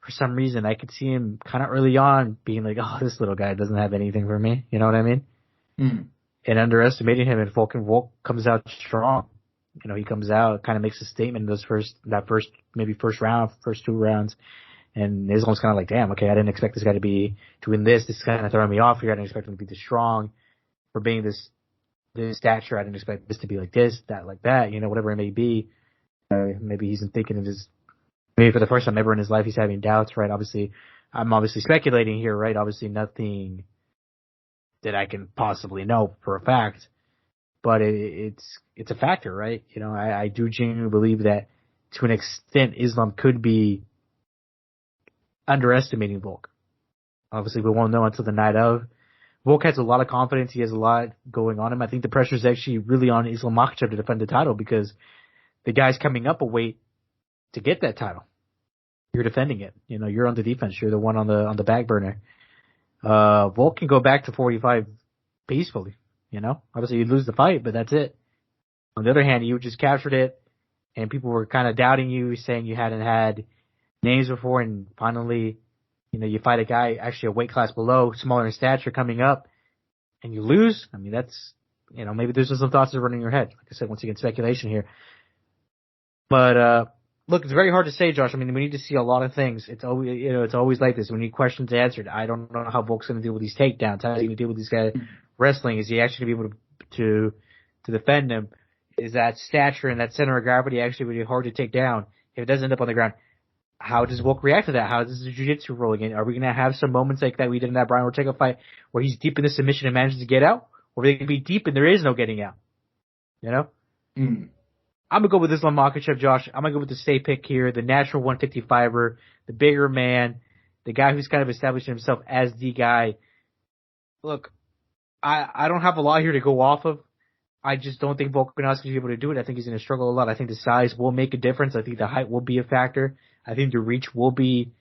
for some reason, I could see him kind of early on being like, oh, this little guy doesn't have anything for me. You know what I mean? Mm-hmm. And underestimating him, and Volk comes out strong. You know, he comes out, kind of makes a statement in first 2 rounds, and Islam's kind of like, damn, okay, I didn't expect this guy to be doing this. This is kind of throwing me off here. I didn't expect him to be this strong for being this stature. I didn't expect this to be like this, that, like that, you know, whatever it may be. Maybe he's thinking of maybe for the first time ever in his life, he's having doubts, right? Obviously, I'm speculating here, right? Obviously nothing that I can possibly know for a fact. But it's a factor, right? You know, I do genuinely believe that to an extent Islam could be underestimating Volk. Obviously, we won't know until the night of. Volk has a lot of confidence. He has a lot going on him. I think the pressure is actually really on Islam Makhachev to defend the title because the guy's coming up a weight to get that title. You're defending it. You know, you're on the defense. You're the one on the back burner. Volk can go back to 45 peacefully. You know, obviously you'd lose the fight, but that's it. On the other hand, you just captured it, and people were kind of doubting you, saying you hadn't had names before, and finally, you know, you fight a guy actually a weight class below, smaller in stature, coming up, and you lose. I mean, that's, you know, maybe there's some thoughts that are running in your head. Like I said, once again, speculation here. But look, it's very hard to say, Josh. I mean, we need to see a lot of things. It's always, it's always like this. We need questions answered. I don't know how Volk's going to deal with these takedowns. How's he going to deal with these guys wrestling? Is he actually going to be able to defend them? Is that stature and that center of gravity actually really hard to take down? If it doesn't end up on the ground, how does Volk react to that? How does the jiu-jitsu roll again? Are we going to have some moments like that we did in that Brian Ortega fight where he's deep in the submission and manages to get out? Or are they going to be deep and there is no getting out? You know? Mm. I'm going to go with Islam Makhachev, Josh. I'm going to go with the safe pick here, the natural 155er, the bigger man, the guy who's kind of established himself as the guy. Look, I don't have a lot here to go off of. I just don't think Volkanovski will be able to do it. I think he's going to struggle a lot. I think the size will make a difference. I think the height will be a factor. I think the reach will be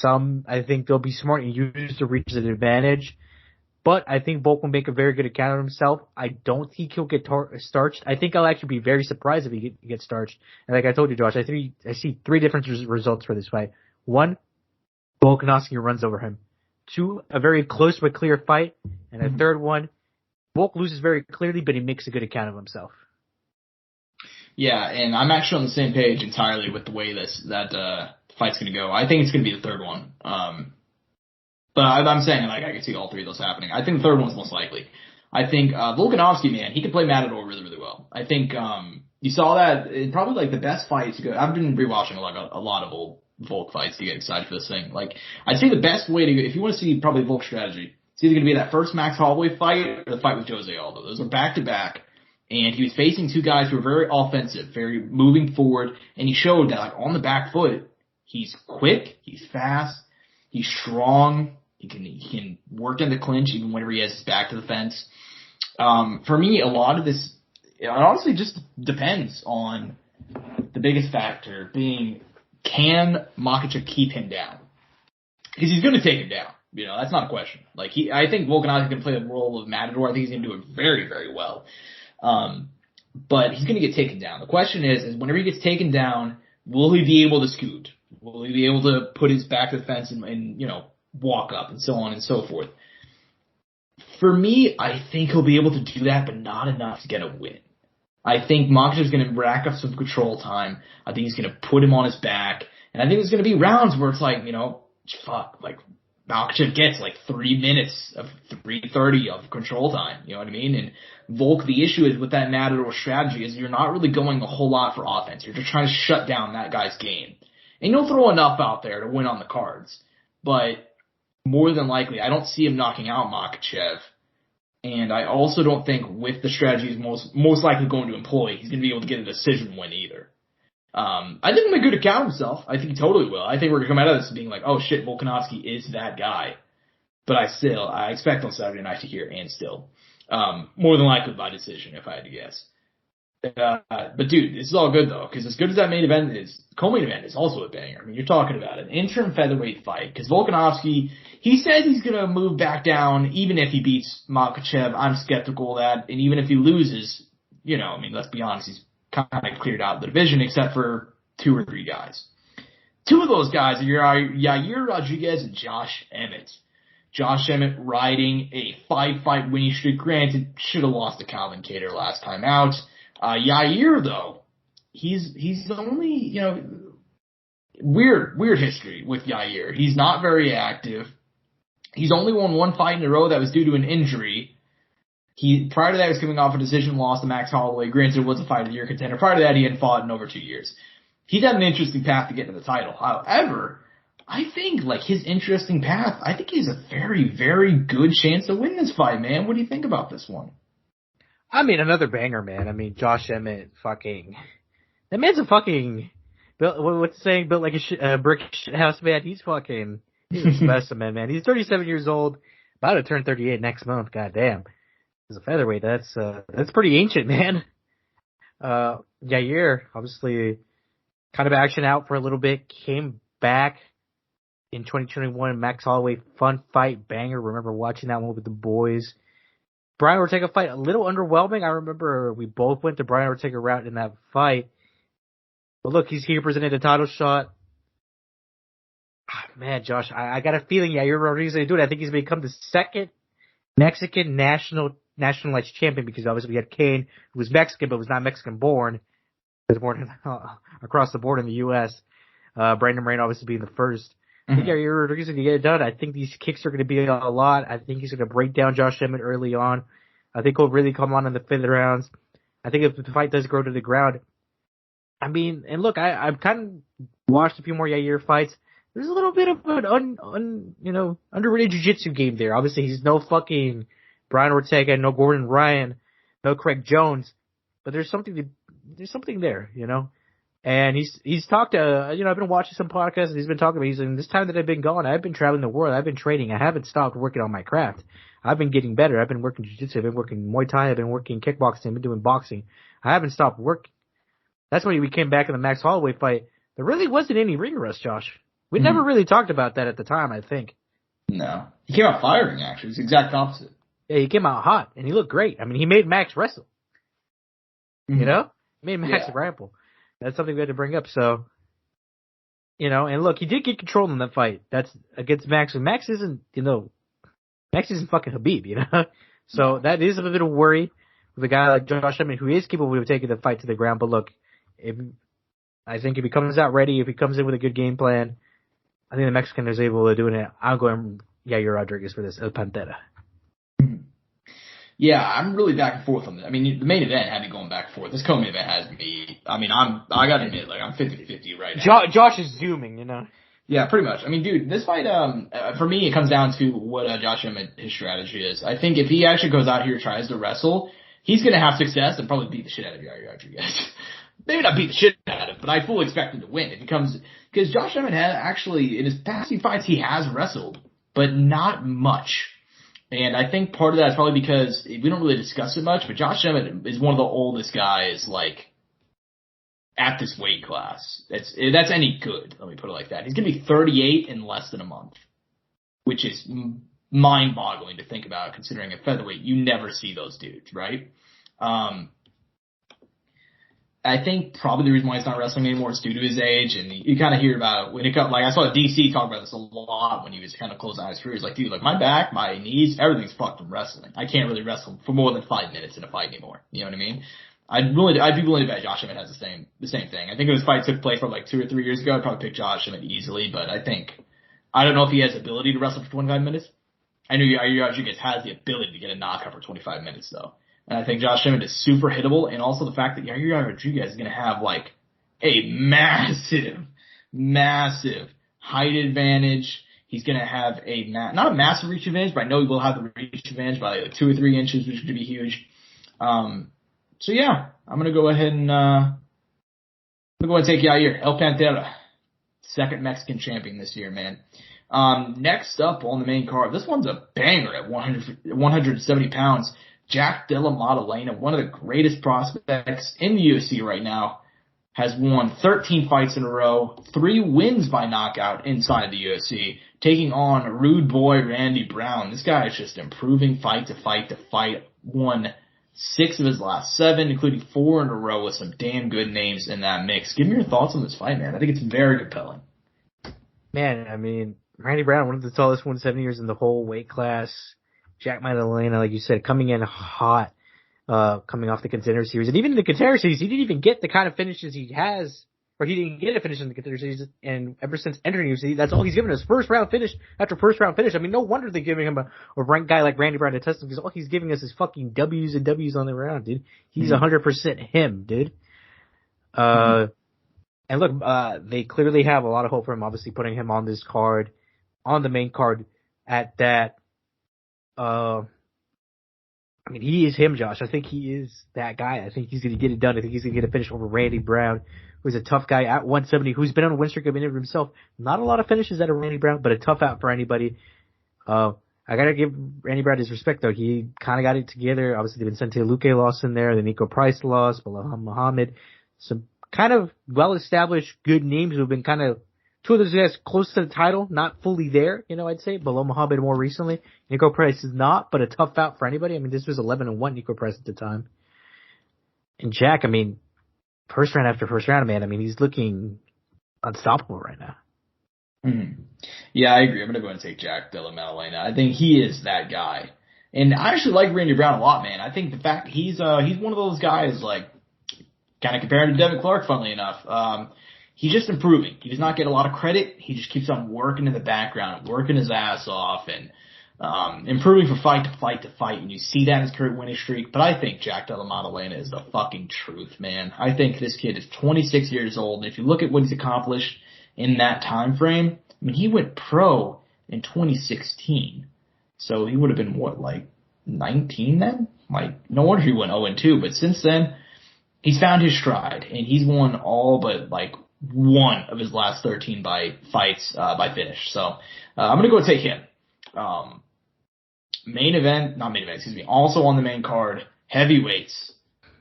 I think they'll be smart and use the reach as an advantage. But I think Volk will make a very good account of himself. I don't think he'll get starched. I think I'll actually be very surprised if he gets starched. And like I told you, Josh, I see three different results for this fight. One, Volkanovski runs over him. Two, a very close but clear fight. And a third one, Volk loses very clearly, but he makes a good account of himself. Yeah, and I'm actually on the same page entirely with the way that fight's going to go. I think it's going to be the third one. But I'm saying, like, I can see all three of those happening. I think the third one's most likely. I think Volkanovski, man, he can play Matador really, really well. I think you saw that in probably like the best fights. I've been rewatching a lot of old Volk fights to get excited for this thing. Like, I'd say the best way to go, if you want to see probably Volk's strategy, it's either going to be that first Max Holloway fight or the fight with Jose Aldo. Those are back to back. And he was facing two guys who were very offensive, very moving forward, and he showed that, like, on the back foot, he's quick, he's fast, he's strong, he can work in the clinch even whenever he has his back to the fence. For me, a lot of this, it honestly just depends on the biggest factor being, can Makhachev keep him down? Because he's going to take him down. You know, that's not a question. Like, I think Volkanovski can play the role of Matador. I think he's going to do it very, very well. But he's going to get taken down. The question is whenever he gets taken down, will he be able to scoot? Will he be able to put his back to the fence and walk up and so on and so forth? For me, I think he'll be able to do that, but not enough to get a win. I think Makhachev's going to rack up some control time. I think he's going to put him on his back. And I think there's going to be rounds where it's like, Makhachev gets like 3 minutes of 3:30 of control time. You know what I mean? And Volk, the issue is with that Matador strategy is you're not really going a whole lot for offense. You're just trying to shut down that guy's game. And you'll throw enough out there to win on the cards. But more than likely, I don't see him knocking out Makhachev. And I also don't think with the strategy he's most likely going to employ, he's going to be able to get a decision win either. I think he'll make a good account of himself. I think he totally will. I think we're going to come out of this being like, oh shit, Volkanovski is that guy. But I expect on Saturday night to hear and still. More than likely by decision, if I had to guess. But dude, this is all good though, because as good as that main event is, co-main event is also a banger. I mean, you're talking about an interim featherweight fight, because Volkanovski, he says he's going to move back down even if he beats Makhachev. I'm skeptical of that. And even if he loses, let's be honest, he's kind of cleared out the division except for 2 or 3 guys. 2 of those guys are Yair Rodriguez and Josh Emmett. Josh Emmett riding a 5-fight winning streak. Granted, should have lost to Calvin Kattar last time out. Yair, though, he's only, weird history with Yair. He's not very active. He's only won 1 fight in a row that was due to an injury. Prior to that, he was coming off a decision loss to Max Holloway. Granted, it was a fight of the year contender. Prior to that, he hadn't fought in over 2 years. He's had an interesting path to get to the title. However, I think, his interesting path, I think he has a very, very good chance to win this fight, man. What do you think about this one? I mean, another banger, man. I mean, Josh Emmett, that man's what's the saying, built like a brick house, man. He's a specimen, man. He's 37 years old, about to turn 38 next month. Goddamn. As a featherweight, that's pretty ancient, man. Yair, obviously, kind of action out for a little bit, came back in 2021, Max Holloway, fun fight, banger. Remember watching that one with the boys. Brian Ortega fight, a little underwhelming. I remember we both went to Brian Ortega route in that fight. But look, he's here presented a title shot. Man, Josh, I got a feeling Yair Rodriguez is going to do it. I think he's going to become the second Mexican nationalized champion, because obviously we had Kane, who was Mexican but was not Mexican born. across the board in the U.S. Brandon Moreno obviously being the first. I think Yair Rodriguez is going to get it done. I think these kicks are going to be a lot. I think he's going to break down Josh Emmett early on. I think he'll really come on in the 5th rounds. I think if the fight does go to the ground, I mean, and look, I've kind of watched a few more Yair fights. There's a little bit of an underrated jiu-jitsu game there. Obviously, he's no fucking Brian Ortega, no Gordon Ryan, no Craig Jones, but there's something there, you know. And he's talked to, I've been watching some podcasts and he's been talking about, he's in this time that I've been gone, I've been traveling the world, I've been training, I haven't stopped working on my craft. I've been getting better, I've been working jiu-jitsu, I've been working Muay Thai, I've been working kickboxing, I've been doing boxing. I haven't stopped working. That's when we came back in the Max Holloway fight. There really wasn't any ring rust, Josh. We never really talked about that at the time, I think. No. He came out firing, actually. It's the exact opposite. Yeah, he came out hot, and he looked great. I mean, he made Max wrestle. You know? He made Max grapple. That's something we had to bring up. So, and look, he did get control in that fight. That's against Max. And Max isn't, Max isn't fucking Khabib, So that is a bit of a worry with a guy like Josh Emmett, who is capable of taking the fight to the ground. But look, I think if he comes out ready, if he comes in with a good game plan, I think the Mexican is able to do it. I'm going Yair Rodriguez for this, El Pantera. Yeah, I'm really back and forth on that. I mean, the main event had me going back and forth. This co-main event has me. I mean, I gotta admit, I'm 50-50 right now. Josh is zooming, Yeah, pretty much. I mean, dude, this fight, for me, it comes down to what Josh Emmett, his strategy is. I think if he actually goes out here and tries to wrestle, he's gonna have success and probably beat the shit out of Yair Rodriguez. Maybe not beat the shit out of him, but I fully expect him to win. Because Josh Emmett had actually, in his past few fights, he has wrestled, but not much. And I think part of that is probably because we don't really discuss it much, but Josh Emmett is one of the oldest guys, at this weight class. That's any good, let me put it like that. He's going to be 38 in less than a month, which is mind-boggling to think about, considering at featherweight, you never see those dudes, right? I think probably the reason why he's not wrestling anymore is due to his age, and you kind of hear about it when it comes, I saw DC talk about this a lot when he was kind of closing out his career. He's like, dude, my back, my knees, everything's fucked from wrestling. I can't really wrestle for more than 5 minutes in a fight anymore. You know what I mean? I'd be willing to bet Josh Emmett has the same thing. I think if this fight took place probably 2 or 3 years ago, I'd probably pick Josh Emmett easily, but I don't know if he has the ability to wrestle for 25 minutes. I know Yair Rodriguez has the ability to get a knockout for 25 minutes though. And I think Josh Emmett is super hittable, and also the fact that Yair Rodriguez is going to have a massive height advantage. He's going to have not a massive reach advantage, but I know he will have the reach advantage by 2 or 3 inches, which is going to be huge. So yeah, I'm going to go ahead and take Yair, El Pantera, second Mexican champion this year, man. Next up on the main card, this one's a banger at 170 pounds. Jack Della Maddalena, one of the greatest prospects in the UFC right now, has won 13 fights in a row, 3 wins by knockout inside the UFC, taking on rude boy Randy Brown. This guy is just improving fight to fight, won 6 of his last 7, including 4 in a row with some damn good names in that mix. Give me your thoughts on this fight, man. I think it's very compelling. Man, I mean, Randy Brown, one of the tallest 170ers in the whole weight class. Jack Maddalena, like you said, coming in hot, coming off the Contender Series. And even in the Contender Series, he didn't even get the kind of finishes he has, or he didn't get a finish in the Contender Series. And ever since entering UFC, that's all he's given us. First round finish after first round finish. I mean, no wonder they're giving him a ranked guy like Randy Brown to test him, because all he's giving us is fucking W's and W's on the round, dude. He's 100% him, dude. And look, they clearly have a lot of hope for him, obviously putting him on this card, on the main card at that. I mean, he is him, Josh. I think he is that guy. I think he's going to get it done. I think he's going to get a finish over Randy Brown, who's a tough guy at 170, who's been on a win streak of himself. Not a lot of finishes out of Randy Brown, but a tough out for anybody. I got to give Randy Brown his respect, though. He kind of got it together. Obviously, the Vicente Luque loss in there, the Nico Price loss, Belal Muhammad. Some kind of well-established, good names who have been kind of 2 of those guys close to the title, not fully there, I'd say. Belal Muhammad more recently. Nico Price is not, but a tough out for anybody. I mean, this was 11-1 Nico Price at the time. And Jack, I mean, first round after first round, man, I mean, he's looking unstoppable right now. Mm-hmm. Yeah, I agree. I'm going to go ahead and take Jack Della Maddalena. I think he is that guy. And I actually like Randy Brown a lot, man. I think the fact he's one of those guys, kind of compare him to Devin Clark, funnily enough. He's just improving. He does not get a lot of credit. He just keeps on working in the background, working his ass off, and improving from fight to fight to fight. And you see that in his current winning streak. But I think Jack Della Maddalena is the fucking truth, man. I think this kid is 26 years old. And if you look at what he's accomplished in that time frame, I mean, he went pro in 2016. So he would have been, what, like 19 then? Like, no wonder he went 0-2. But since then, he's found his stride. And he's won all but, like, one of his last 13 fights by finish. So I'm going to go take him. Also on the main card, heavyweights.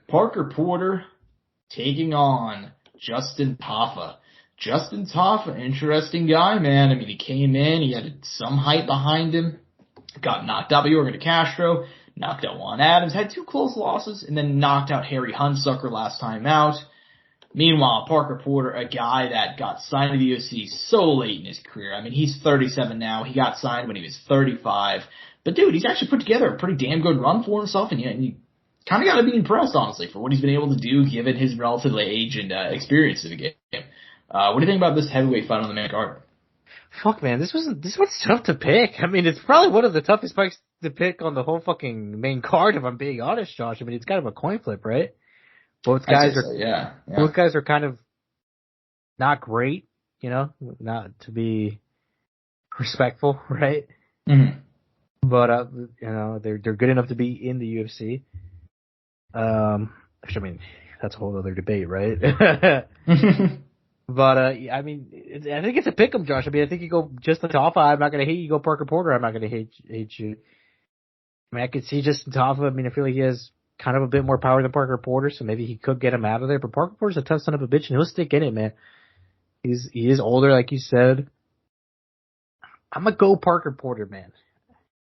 Parker Porter taking on Justin Tafa. Justin Tafa, interesting guy, man. I mean, he came in, he had some height behind him, got knocked out by Jorgen De Castro, knocked out Juan Adams, had 2 close losses, and then knocked out Harry Hunsucker last time out. Meanwhile, Parker Porter, a guy that got signed to the UFC so late in his career. I mean, he's 37 now. He got signed when he was 35. But dude, he's actually put together a pretty damn good run for himself, and you kind of got to be impressed, honestly, for what he's been able to do given his relative age and experience of the game. What do you think about this heavyweight fight on the main card? Fuck, man, this one's tough to pick. I mean, it's probably one of the toughest fights to pick on the whole fucking main card, if I'm being honest, Josh. I mean, it's kind of a coin flip, right? Both guys Both guys are kind of not great, you know, not to be respectful, right? Mm-hmm. But you know, they're good enough to be in the UFC. Which, I mean, that's a whole other debate, right? But I mean, I think it's a pick 'em, Josh. I mean, I think you go Justin Tafa. I'm not going to hate you. You go Parker Porter. I'm not going to hate you. I mean, I could see Justin Tafa. I mean, I feel like he has kind of a bit more power than Parker Porter, so maybe he could get him out of there. But Parker Porter's a tough son of a bitch, and he'll stick in it, man. He is older, like you said. I'm gonna go Parker Porter, man.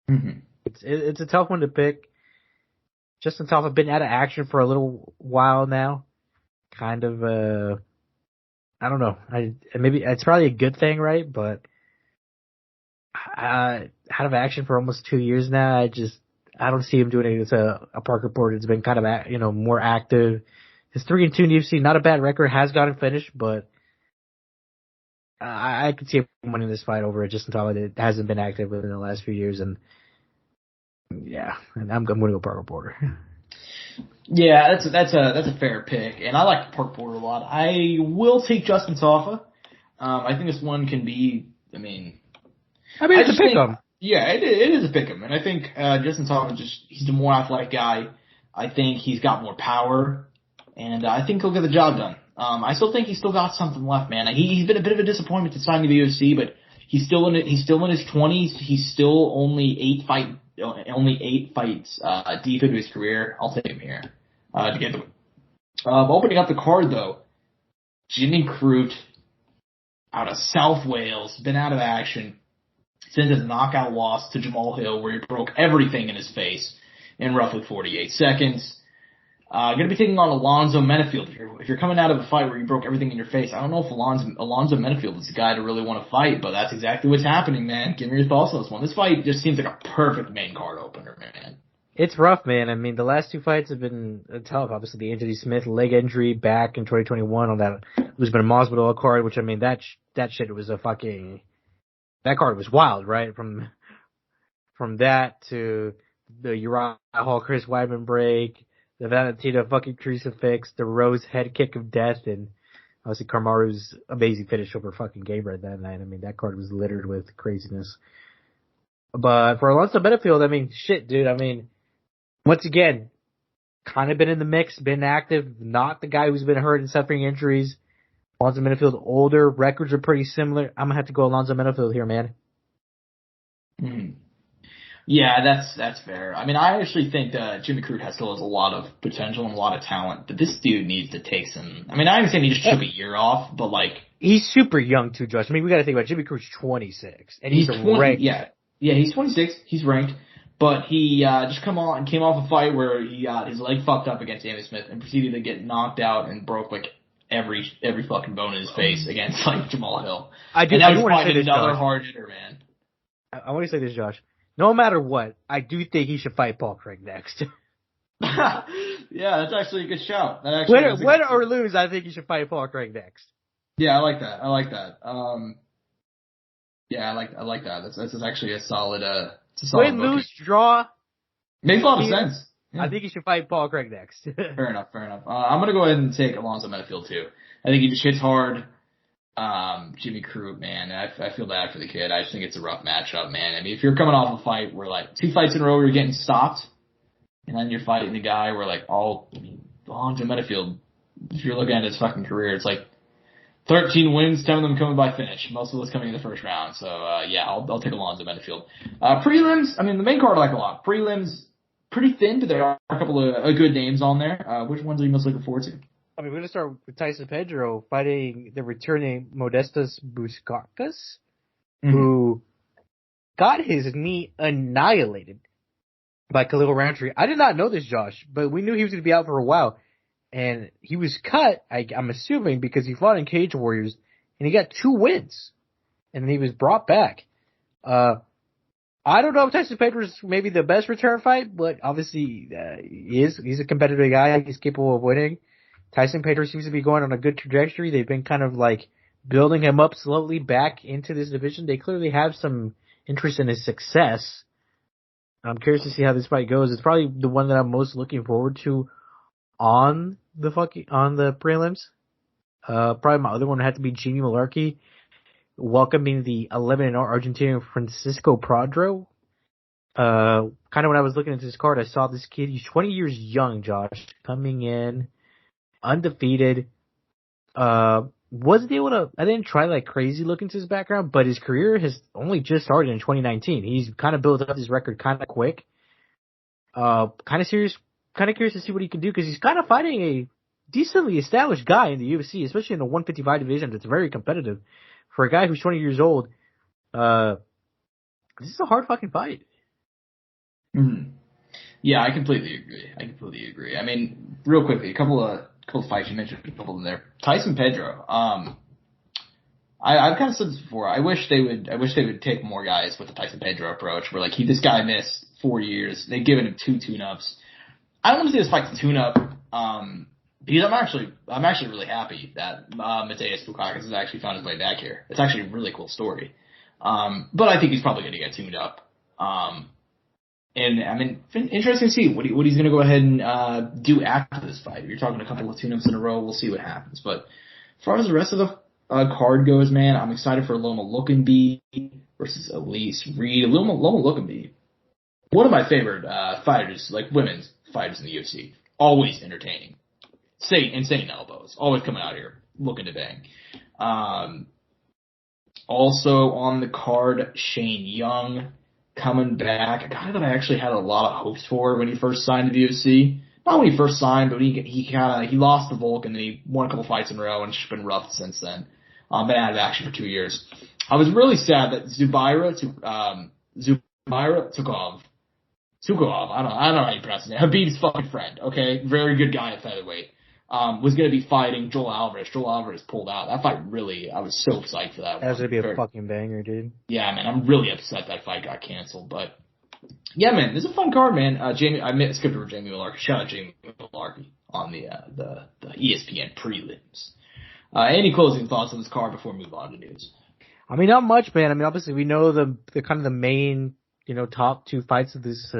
Mm-hmm. It's a tough one to pick. Justin Tafa been out of action for a little while now. Kind of, I don't know. Maybe it's probably a good thing, right? But out of action for almost 2 years now. I don't see him doing anything to a Parker Porter. It's been kind of, more active. His 3-2 in the UFC, not a bad record, has gotten finished, but I could see him winning this fight over Justin Tafa that hasn't been active within the last few years. And yeah, I'm going to go Parker Porter. Yeah, that's a fair pick, and I like Parker Porter a lot. I will take Justin Tafa. I think this one can be. I mean, it's a pick 'em. Yeah, it is a pick 'em, and I think Justin Tafa he's a more athletic guy. I think he's got more power, and I think he'll get the job done. I still think he's still got something left, man. He's been a bit of a disappointment to sign to the UFC, but he's still in it. He's still in his 20s. He's still only 8 fights deep into his career. I'll take him here to get the win. Opening up the card, though, Jimmy Crute out of South Wales, been out of action since his knockout loss to Jamal Hill, where he broke everything in his face in roughly 48 seconds. Going to be taking on Alonzo Menifield. If you're coming out of a fight where you broke everything in your face, I don't know if Alonzo Menifield is the guy to really want to fight, but that's exactly what's happening, man. Give me your thoughts on this one. This fight just seems like a perfect main card opener, man. It's rough, man. I mean, the last 2 fights have been tough. Obviously, the Anthony Smith leg injury back in 2021 on that Usman Masvidal card, which, I mean, that shit was that card was wild, right? From that to the Uriah Hall Chris Weidman break, the Valentina fucking crucifix, the Rose head kick of death, and obviously Kamaru's amazing finish over fucking Gamebred that night. I mean, that card was littered with craziness. But for Alonzo Menifield, I mean, shit, dude. I mean, once again, kind of been in the mix, been active, not the guy who's been hurt and suffering injuries. Alonzo Menifield, older, records are pretty similar. I'm gonna have to go Alonzo Menifield here, man. Mm-hmm. Yeah, that's fair. I mean, I actually think that Jimmy Crute has a lot of potential and a lot of talent, but this dude needs to take some. I mean, I understand he just took a year off, but like he's super young too, Josh. I mean, we got to think about it. Jimmy Crute's 26, and he's 20, ranked. Yeah, he's 26. He's ranked, but he just came off a fight where he got his leg fucked up against Anthony Smith and proceeded to get knocked out and broke like every fucking bone in his face against like Jamal Hill. I do want to say this, another hard hitter, man. I want to say this, Josh. No matter what, I do think he should fight Paul Craig next. Yeah, Yeah, that's actually a good shout. That actually Win or lose, I think you should fight Paul Craig next. Yeah, I like that. Yeah, I like that. That's actually a solid. It's a solid Win, booking. lose, draw. Makes a lot of sense. Yeah. I think you should fight Paul Craig next. Fair enough. I'm gonna go ahead and take Alonzo Menifield too. I think he just hits hard. Jimmy Crute, man, I feel bad for the kid. I just think it's a rough matchup, man. I mean, if you're coming off a fight where like 2 fights in a row you're getting stopped, and then you're fighting the guy where like Alonzo Menifield, if you're looking at his fucking career, it's like 13 wins, 10 of them coming by finish. Most of those coming in the first round. So, yeah, I'll take Alonzo Menifield. Prelims, I mean, the main card I like a lot. Prelims, pretty thin, but there are a couple of good names on there. Which ones are you most looking forward to? I mean, we're going to start with Tyson Pedro fighting the returning Modestas Bukauskas, who got his knee annihilated by Khalil Rountree. I did not know this, Josh, but we knew he was going to be out for a while. And he was cut, I'm assuming, because he fought in Cage Warriors, and he got 2 wins. And then he was brought back. I don't know if Tyson Pedro is maybe the best return fight, but obviously he's a competitive guy. He's capable of winning. Tyson Pedro seems to be going on a good trajectory. They've been kind of like building him up slowly back into this division. They clearly have some interest in his success. I'm curious to see how this fight goes. It's probably the one that I'm most looking forward to on the prelims. Probably my other one would have to be Jamie Mullarkey welcoming the 11-0 Argentinian Francisco Pradro. Kind of when I was looking at this card, I saw this kid. He's 20 years young, Josh, coming in undefeated. Wasn't able to. I didn't try like crazy look into his background, but his career has only just started in 2019. He's kind of built up his record kind of quick. Kind of curious to see what he can do because he's kind of fighting a decently established guy in the UFC, especially in the 155 division. That's very competitive for a guy who's 20 years old. This is a hard fucking fight. Mm-hmm. Yeah, I completely agree. I mean, real quickly, a couple of fights you mentioned, a couple in there. Tyson Pedro. I've kind of said this before. I wish they would take more guys with the Tyson Pedro approach, where like this guy missed 4 years. They've given him 2 tune-ups. I don't want to see this fight to tune-up, because I'm actually really happy that Mateus Bukauskas has actually found his way back here. It's actually a really cool story. But I think he's probably going to get tuned up. And I mean, interesting to see what he's going to go ahead and do after this fight. If you're talking a couple of tune-ups in a row, we'll see what happens. But as far as the rest of the card goes, man, I'm excited for Loma Lookingby versus Elise Reed. Loma Lookingby, one of my favorite fighters, like women's fighters in the UFC. Always entertaining. Insane elbows. Always coming out here looking to bang. Also on the card, Shane Young coming back. A guy that I actually had a lot of hopes for when he first signed to the UFC. Not when he first signed, but he lost to Volk and then he won a couple fights in a row and it's just been rough since then. Been out of action for 2 years. I was really sad that Zubaira Tukhov, I don't know how you pronounce his name. Habib's fucking friend, okay? Very good guy at featherweight. Was going to be fighting Joel Alvarez. Joel Alvarez pulled out. That fight really, I was so psyched for that. That was going to be a fucking banger, dude. Yeah, man, I'm really upset that fight got canceled. But, yeah, man, this is a fun card, man. I skipped over Jamie Mullarkey. Shout out Jamie Mullarkey on the ESPN prelims. Any closing thoughts on this card before we move on to news? I mean, not much, man. I mean, obviously we know the kind of the main, top 2 fights of this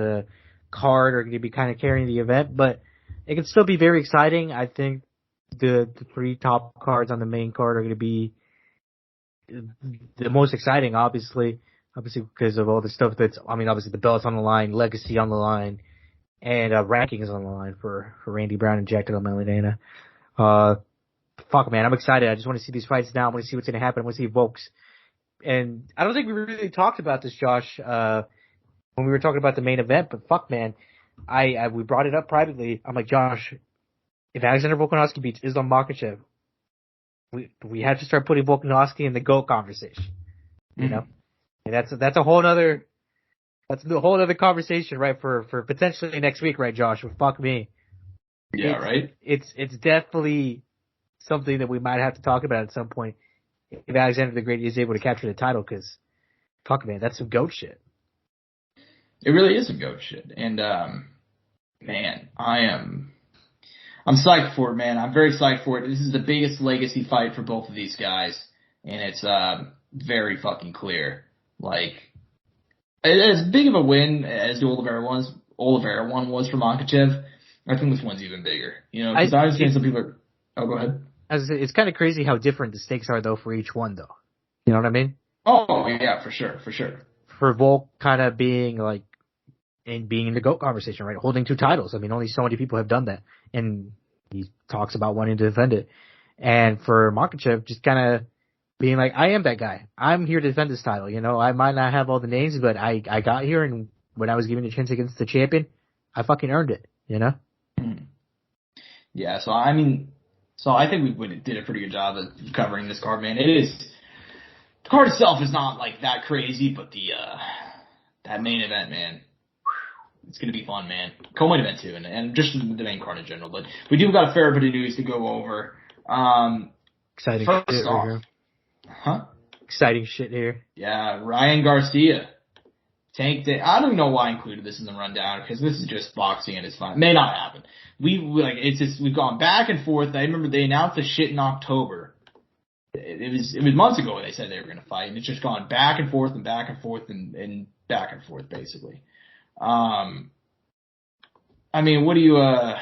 card are going to be kind of carrying the event, but it can still be very exciting. I think the 3 top cards on the main card are going to be the most exciting, obviously because of all the stuff obviously the belt's on the line, legacy on the line, and rankings on the line for Randy Brown and Jack Della Maddalena. Fuck, man, I'm excited. I just want to see these fights now. I want to see what's going to happen. I want to see Volks. And I don't think we really talked about this, Josh, when we were talking about the main event, but fuck, man. We brought it up privately. I'm like, Josh, if Alexander Volkanovski beats Islam Makhachev, we have to start putting Volkanovski in the GOAT conversation. You know? And that's a whole other conversation, right, for potentially next week, right, Josh? Well, fuck me. Yeah, right? It's definitely something that we might have to talk about at some point if Alexander the Great is able to capture the title, because fuck, man, that's some GOAT shit. It really is some GOAT shit. And, man, I am I'm psyched for it, man. I'm very psyched for it. This is the biggest legacy fight for both of these guys, and it's very fucking clear. Like, as big of a win as the Oliveira one was for Makhachev, I think this one's even bigger. You know, because I understand some people are. Oh, go ahead. It's kind of crazy how different the stakes are though for each one, though. You know what I mean? Oh yeah, for sure. For Volk kind of being like, and being in the GOAT conversation, right? Holding 2 titles. I mean, only so many people have done that, and he talks about wanting to defend it. And for Makhachev, just kind of being like, I am that guy. I'm here to defend this title. You know, I might not have all the names, but I got here, and when I was given the chance against the champion, I fucking earned it. You know? Yeah. So I think we did a pretty good job of covering this card, man. The card itself is not like that crazy, but that main event, man. It's going to be fun, man. Co-main event, too, and just the main card in general. But we do got a fair bit of news to go over. Exciting first shit off, here. Huh? Exciting shit here. Yeah, Ryan Garcia. Tank Day. I don't even know why I included this in the rundown, because this is just boxing and it's fine. May not happen. We've gone back and forth. I remember they announced the shit in October. It was months ago when they said they were going to fight, and it's just gone back and forth and back and forth and back and forth, basically. I mean, what are your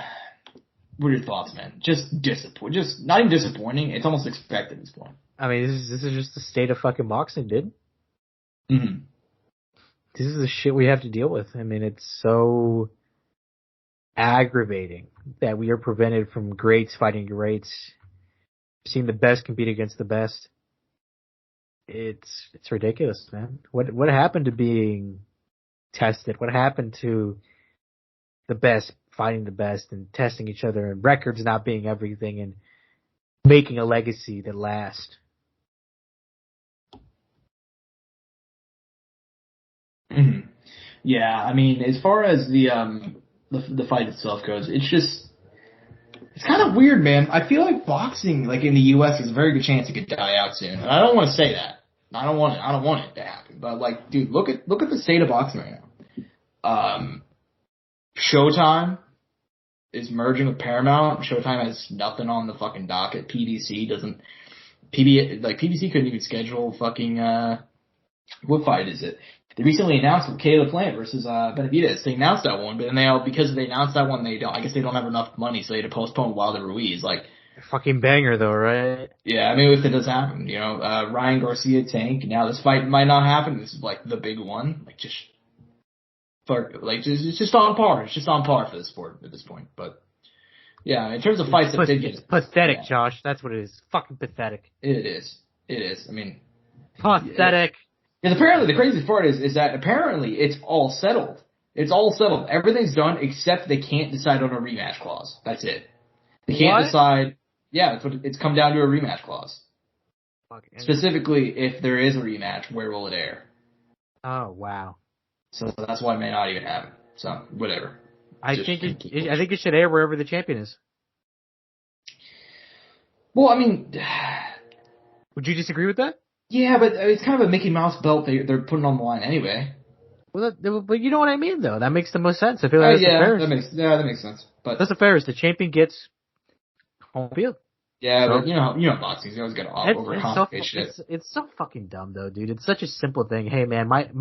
thoughts, man? Just not even disappointing. It's almost expected at this point. I mean, this is just the state of fucking boxing, dude. Mm-hmm. This is the shit we have to deal with. I mean, it's so aggravating that we are prevented from greats fighting greats, seeing the best compete against the best. It's ridiculous, man. What happened to being tested? What happened to the best fighting the best and testing each other and records not being everything and making a legacy that lasts? Mm-hmm. Yeah, I mean, as far as the fight itself goes, it's kind of weird, man. I feel like boxing, like in the U.S., has a very good chance it could die out soon. And I don't want to say that. I don't want it to happen. But like, dude, look at the state of boxing right now. Showtime is merging with Paramount. Showtime has nothing on the fucking docket. PBC couldn't even schedule fucking what fight is it? They recently announced with Caleb Plant versus Benavidez. They announced that one, but then because they announced that one, I guess they don't have enough money, so they had to postpone Wilder Ruiz. Like, fucking banger though, right? Yeah, I mean, if it does happen, you know, Ryan Garcia Tank. Now this fight might not happen. This is like the big one. Like it's just on par. It's just on par for the sport at this point. But yeah, in terms of fights that did get it's pathetic, yeah. Josh. That's what it is. Fucking pathetic. It is. I mean, pathetic. Because apparently the craziest part is that apparently it's all settled. It's all settled. Everything's done except they can't decide on a rematch clause. That's it. They can't decide. Yeah, it's come down to a rematch clause. Specifically, if there is a rematch, where will it air? Oh, wow. So that's why it may not even happen. So, whatever. I think it should air wherever the champion is. Well, I mean... Would you disagree with that? Yeah, but it's kind of a Mickey Mouse belt they're putting on the line anyway. Well, but you know what I mean, though. That makes the most sense. I feel like that's the fairest. That makes sense. But that's the fairest. The champion gets home field. Yeah, so, but you know boxing. You always got to overcomplicate shit. It's so fucking dumb, though, dude. It's such a simple thing. Hey, man, like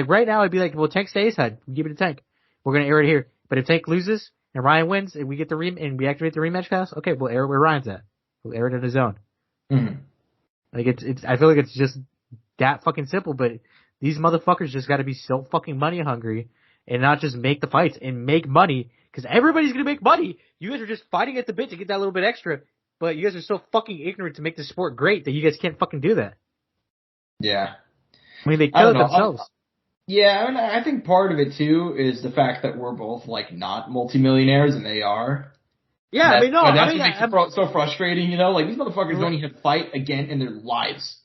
right now, I'd be like, well, Tank stays head. Give it to Tank. We're gonna air it here. But if Tank loses and Ryan wins and we get and we activate the rematch class, okay, we'll air it where Ryan's at. We'll air it in his zone. Mm-hmm. Like it's. I feel like it's just that fucking simple. But these motherfuckers just got to be so fucking money hungry and not just make the fights and make money, because everybody's gonna make money. You guys are just fighting at the bit to get that little bit extra. But you guys are so fucking ignorant to make the sport great that you guys can't fucking do that. Yeah. I mean, they kill it themselves. Yeah, I mean, I think part of it, too, is the fact that we're both, like, not multimillionaires and they are. Yeah, I mean, no. That's what makes it so frustrating, you know? Like, these motherfuckers don't even fight again in their lives.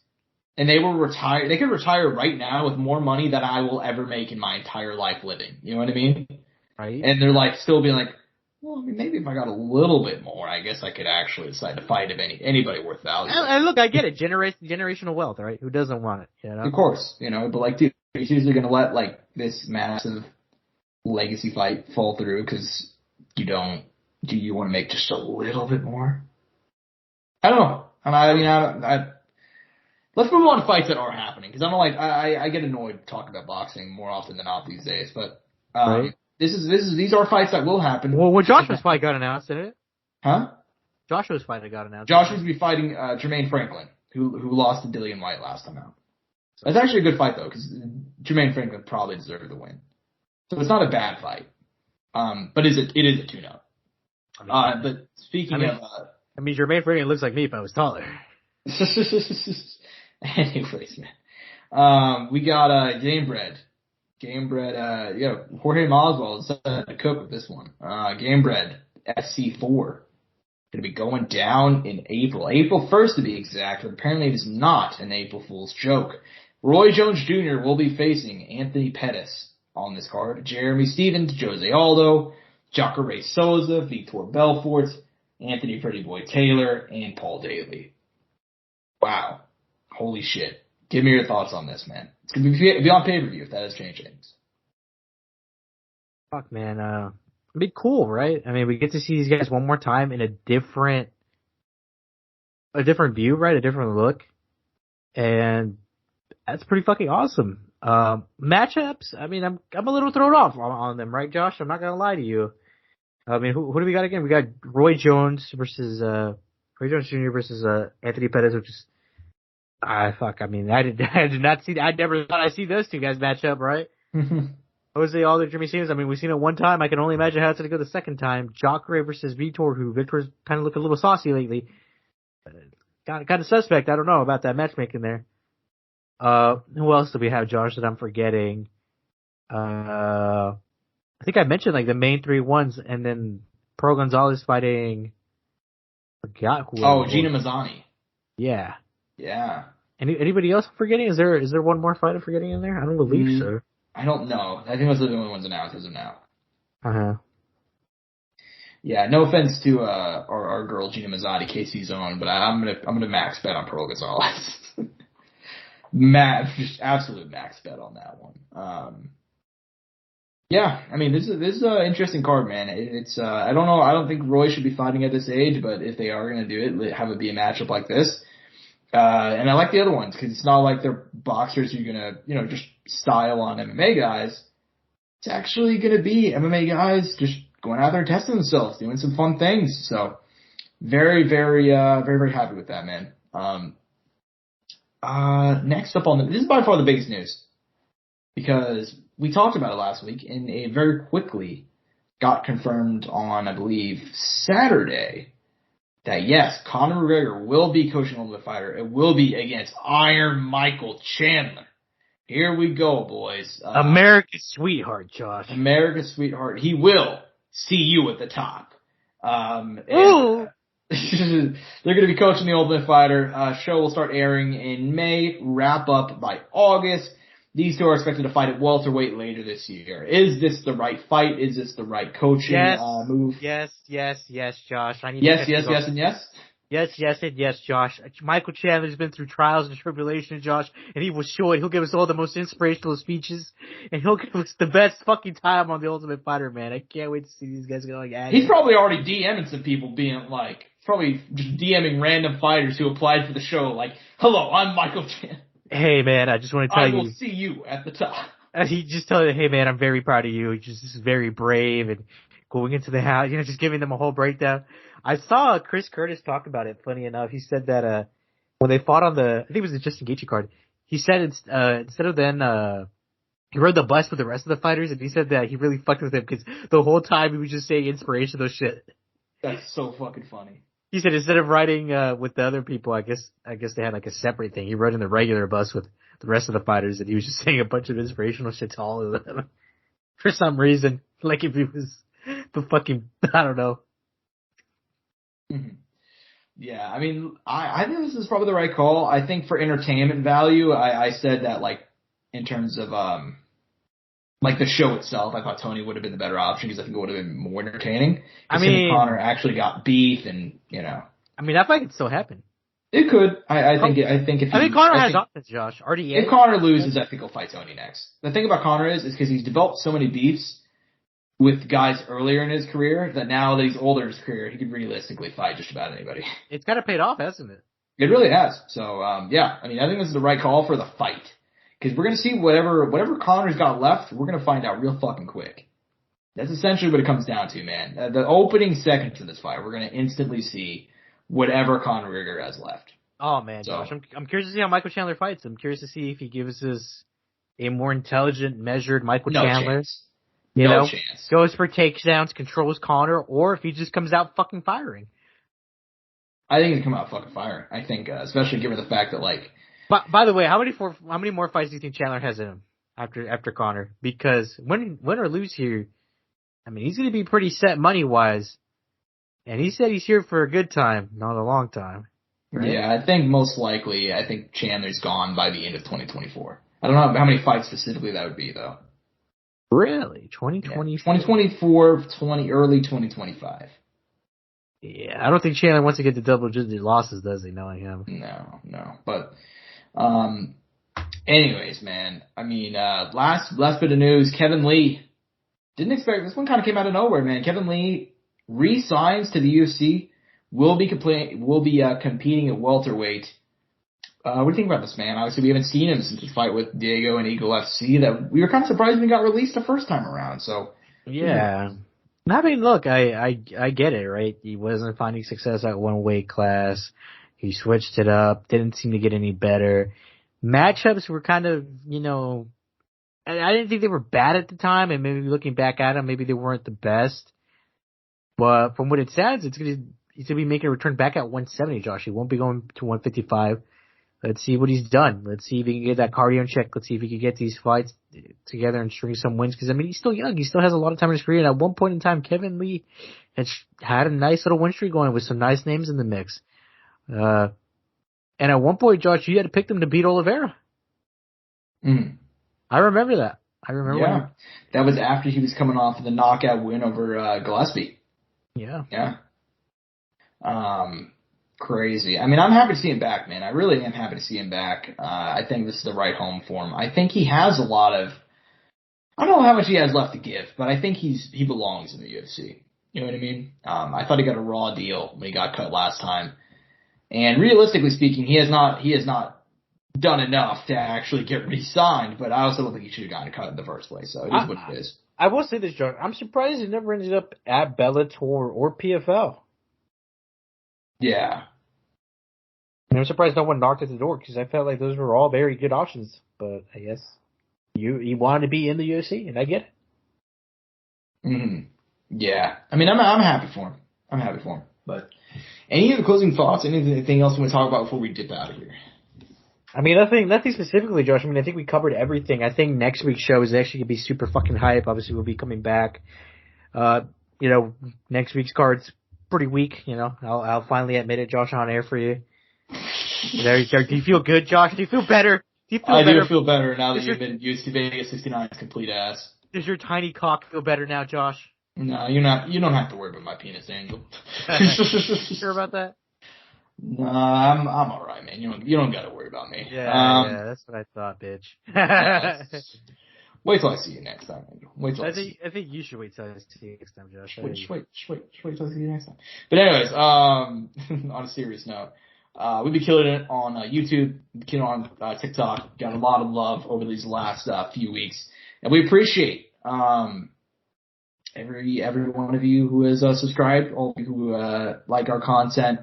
And they will retire. They could retire right now with more money than I will ever make in my entire life living. You know what I mean? Right. And they're, like, still being like, well, I mean, maybe if I got a little bit more, I guess I could actually decide to fight anybody worth value. And look, I get it. Generational wealth, right? Who doesn't want it? You know? Of course, you know, but like, dude, you're seriously going to let, like, this massive legacy fight fall through because you don't do you want to make just a little bit more? I don't know. And I let's move on to fights that are happening because I get annoyed talking about boxing more often than not these days. But Right. these are fights that will happen. Well, Joshua's fight got announced, didn't it? Huh? Joshua's fight got announced. Joshua's gonna be fighting Jermaine Franklin, who lost to Dillian White last time out. That's actually a good fight though, because Jermaine Franklin probably deserved the win. So it's not a bad fight. But it is a tune-up. But speaking of, Jermaine Franklin looks like me if I was taller. anyways, man, we got Gamebred. Jorge Masvidal is a cook with this one. Gamebred FC4. Going to be going down in April. April 1st to be exact, but apparently it is not an April Fool's joke. Roy Jones Jr. will be facing Anthony Pettis on this card. Jeremy Stevens, Jose Aldo, Jacare Souza, Vitor Belfort, Anthony Pretty Boy Taylor, and Paul Daley. Wow. Holy shit. Give me your thoughts on this, man. It's going to be on pay-per-view if that has changed things. Fuck, man. It'd be cool, right? I mean, we get to see these guys one more time in a different view, right? A different look. And that's pretty fucking awesome. Matchups, I mean, I'm a little thrown off on them, right, Josh? I'm not gonna lie to you. I mean, who do we got again? We got Roy Jones Jr. versus Anthony Pettis, which is, fuck. I mean, I did not see. I never thought I'd see those two guys match up, right? Jose Aldo, Jimmy Stevens. I mean, we've seen it one time. I can only imagine how it's going to go the second time. Jacare versus Vitor, who Vitor's kind of looked a little saucy lately. Kind of suspect. I don't know about that matchmaking there. Who else do we have, Josh, that I'm forgetting? I think I mentioned like the main 3 ones, and then Pro Gonzalez fighting. Forgot who. Oh, Gina Mazzani. Yeah. Yeah. Anybody else I'm forgetting? Is there one more fight I'm forgetting in there? I don't believe so. I don't know. I think those are the only ones announced as of now. Uh-huh. Yeah, no offense to our girl Gina Mazzani, Casey's own, but I'm gonna max bet on Pro Gonzalez. Just absolute max bet on that one. Yeah, I mean this is an interesting card, man. It's I don't know. I don't think Roy should be fighting at this age, but if they are gonna do it, have it be a matchup like this. And I like the other ones because it's not like they're boxers who are gonna, just style on MMA guys. It's actually gonna be MMA guys just going out there and testing themselves, doing some fun things. So very, very, very, very happy with that, man. Next up this is by far the biggest news because we talked about it last week and it very quickly got confirmed on, I believe, Saturday. That yes, Conor McGregor will be coaching Ultimate Fighter. It will be against Iron Michael Chandler. Here we go, boys. America's sweetheart, Josh. America's sweetheart. He will see you at the top. Ooh. They're going to be coaching the Ultimate Fighter. Show will start airing in May, wrap up by August. These two are expected to fight at welterweight later this year. Is this the right fight? Is this the right coaching move? Yes, Josh. Yes, and yes? Yes, Josh. Michael Chandler's been through trials and tribulations, Josh, and he will show it. He'll give us all the most inspirational speeches, and he'll give us the best fucking time on the Ultimate Fighter, man. I can't wait to see these guys going at it. He's probably already DMing some people being like, probably just DMing random fighters who applied for the show like, hello, I'm Michael Chandler. Hey, man, I just want to tell you. I will see you at the top. He just told him, hey, man, I'm very proud of you. You're just very brave and going into the house, just giving them a whole breakdown. I saw Chris Curtis talk about it, funny enough. He said that when they fought on I think it was the Justin Gaethje card, he said instead of then he rode the bus with the rest of the fighters, and he said that he really fucked with him because the whole time he was just saying inspirational shit. That's so fucking funny. He said instead of riding with the other people, I guess they had like a separate thing. He rode in the regular bus with the rest of the fighters, and he was just saying a bunch of inspirational shit to all of them for some reason. Like if he was the fucking, I don't know. Mm-hmm. Yeah, I mean, I think this is probably the right call. I think for entertainment value, I said that like in terms of like the show itself, I thought Tony would have been the better option because I think it would have been more entertaining. I mean, Conor actually got beef, and I mean, that fight could still happen. It could. I think Conor has options, Josh. Already. If Conor loses, I think he'll fight Tony next. The thing about Conor is because he's developed so many beefs with guys earlier in his career that now that he's older in his career, he could realistically fight just about anybody. It's kind of paid off, hasn't it? It really has. So, yeah, I mean, I think this is the right call for the fight. Because we're going to see whatever Conor's got left, we're going to find out real fucking quick. That's essentially what it comes down to, man. The opening seconds of this fight, we're going to instantly see whatever Conor McGregor has left. Oh, man, So, Josh. I'm curious to see how Michael Chandler fights. I'm curious to see if he gives us a more intelligent, measured Michael Chandler. Chance. You no know, chance. goes for takedowns, controls Conor, or if he just comes out fucking firing. I think he's come out fucking firing. I think, especially given the fact that, like... By the way, how many more fights do you think Chandler has in him after Conor? Because win or lose here, I mean, he's going to be pretty set money-wise. And he said he's here for a good time, not a long time. Right? Yeah, I think most likely, I think Chandler's gone by the end of 2024. I don't know how many fights specifically that would be, though. Really? 2024? Yeah, 2024, early 2025. Yeah, I don't think Chandler wants to get to double-digit losses, does he, knowing him? No. But, anyways, man, I mean, last bit of news, Kevin Lee. Didn't expect, this one kind of came out of nowhere, man. Kevin Lee re-signs to the UFC, will be competing at welterweight. What do you think about this, man? Obviously, we haven't seen him since his fight with Diego and Eagle FC. That we were kind of surprised when he got released the first time around. So yeah. I mean, look, I get it, right? He wasn't finding success at one weight class. He switched it up. Didn't seem to get any better. Matchups were kind of, I didn't think they were bad at the time, and maybe looking back at them, maybe they weren't the best. But from what it sounds, he's going to be making a return back at 170, Josh. He won't be going to 155. Let's see what he's done. Let's see if he can get that cardio in check. Let's see if he can get these fights together and string some wins. Because, I mean, he's still young. He still has a lot of time in his career. And at one point in time, Kevin Lee had a nice little win streak going with some nice names in the mix. And at one point, Josh, you had to pick them to beat Oliveira. Mm. I remember that. Yeah. That was after he was coming off of the knockout win over Gillespie. Yeah. Yeah. Crazy. I mean, I'm happy to see him back, man. I really am happy to see him back. I think this is the right home for him. I think he has a lot of, I don't know how much he has left to give, but I think he belongs in the UFC. You know what I mean? I thought he got a raw deal when he got cut last time. And realistically speaking, he has not done enough to actually get re-signed, but I also don't think he should have gotten cut in the first place. So it is what it is. I will say this, John. I'm surprised he never ended up at Bellator or PFL. Yeah. And I'm surprised no one knocked at the door because I felt like those were all very good options. But I guess he wanted to be in the UFC, and I get it. Mm-hmm. Yeah. I mean, I'm happy for him. But any other closing thoughts? Anything else you want to talk about before we dip out of here? I mean, nothing specifically, Josh. I mean, I think we covered everything. I think next week's show is actually going to be super fucking hype. Obviously, we'll be coming back. Next week's card's pretty weak. I'll finally admit it, Josh, on air for you. Do you feel good, Josh? Do you feel better? I do feel better now that you've been used to Vegas 69's complete ass. Does your tiny cock feel better now, Josh? No, you're not. You don't have to worry about my penis, Angel. Sure about that? No, I'm all right, man. You don't got to worry about me. Yeah, that's what I thought, bitch. Wait till I see you next time, Angel. I think you should wait till I see you next time, Josh. Wait till I see you next time. But anyways, on a serious note, we've been killing it on YouTube, killing on TikTok. Got a lot of love over these last few weeks, and we appreciate every one of you who has subscribed, all of you who like our content,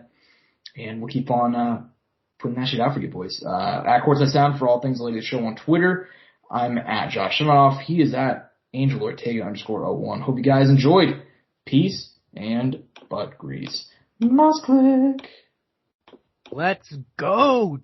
and we'll keep on putting that shit out for you boys. At Courtside Sound for all things latest show on Twitter. I'm at Josh Shimonoff. He is at Angel Ortega _01. Hope you guys enjoyed. Peace and butt grease. Mouse click. Let's go.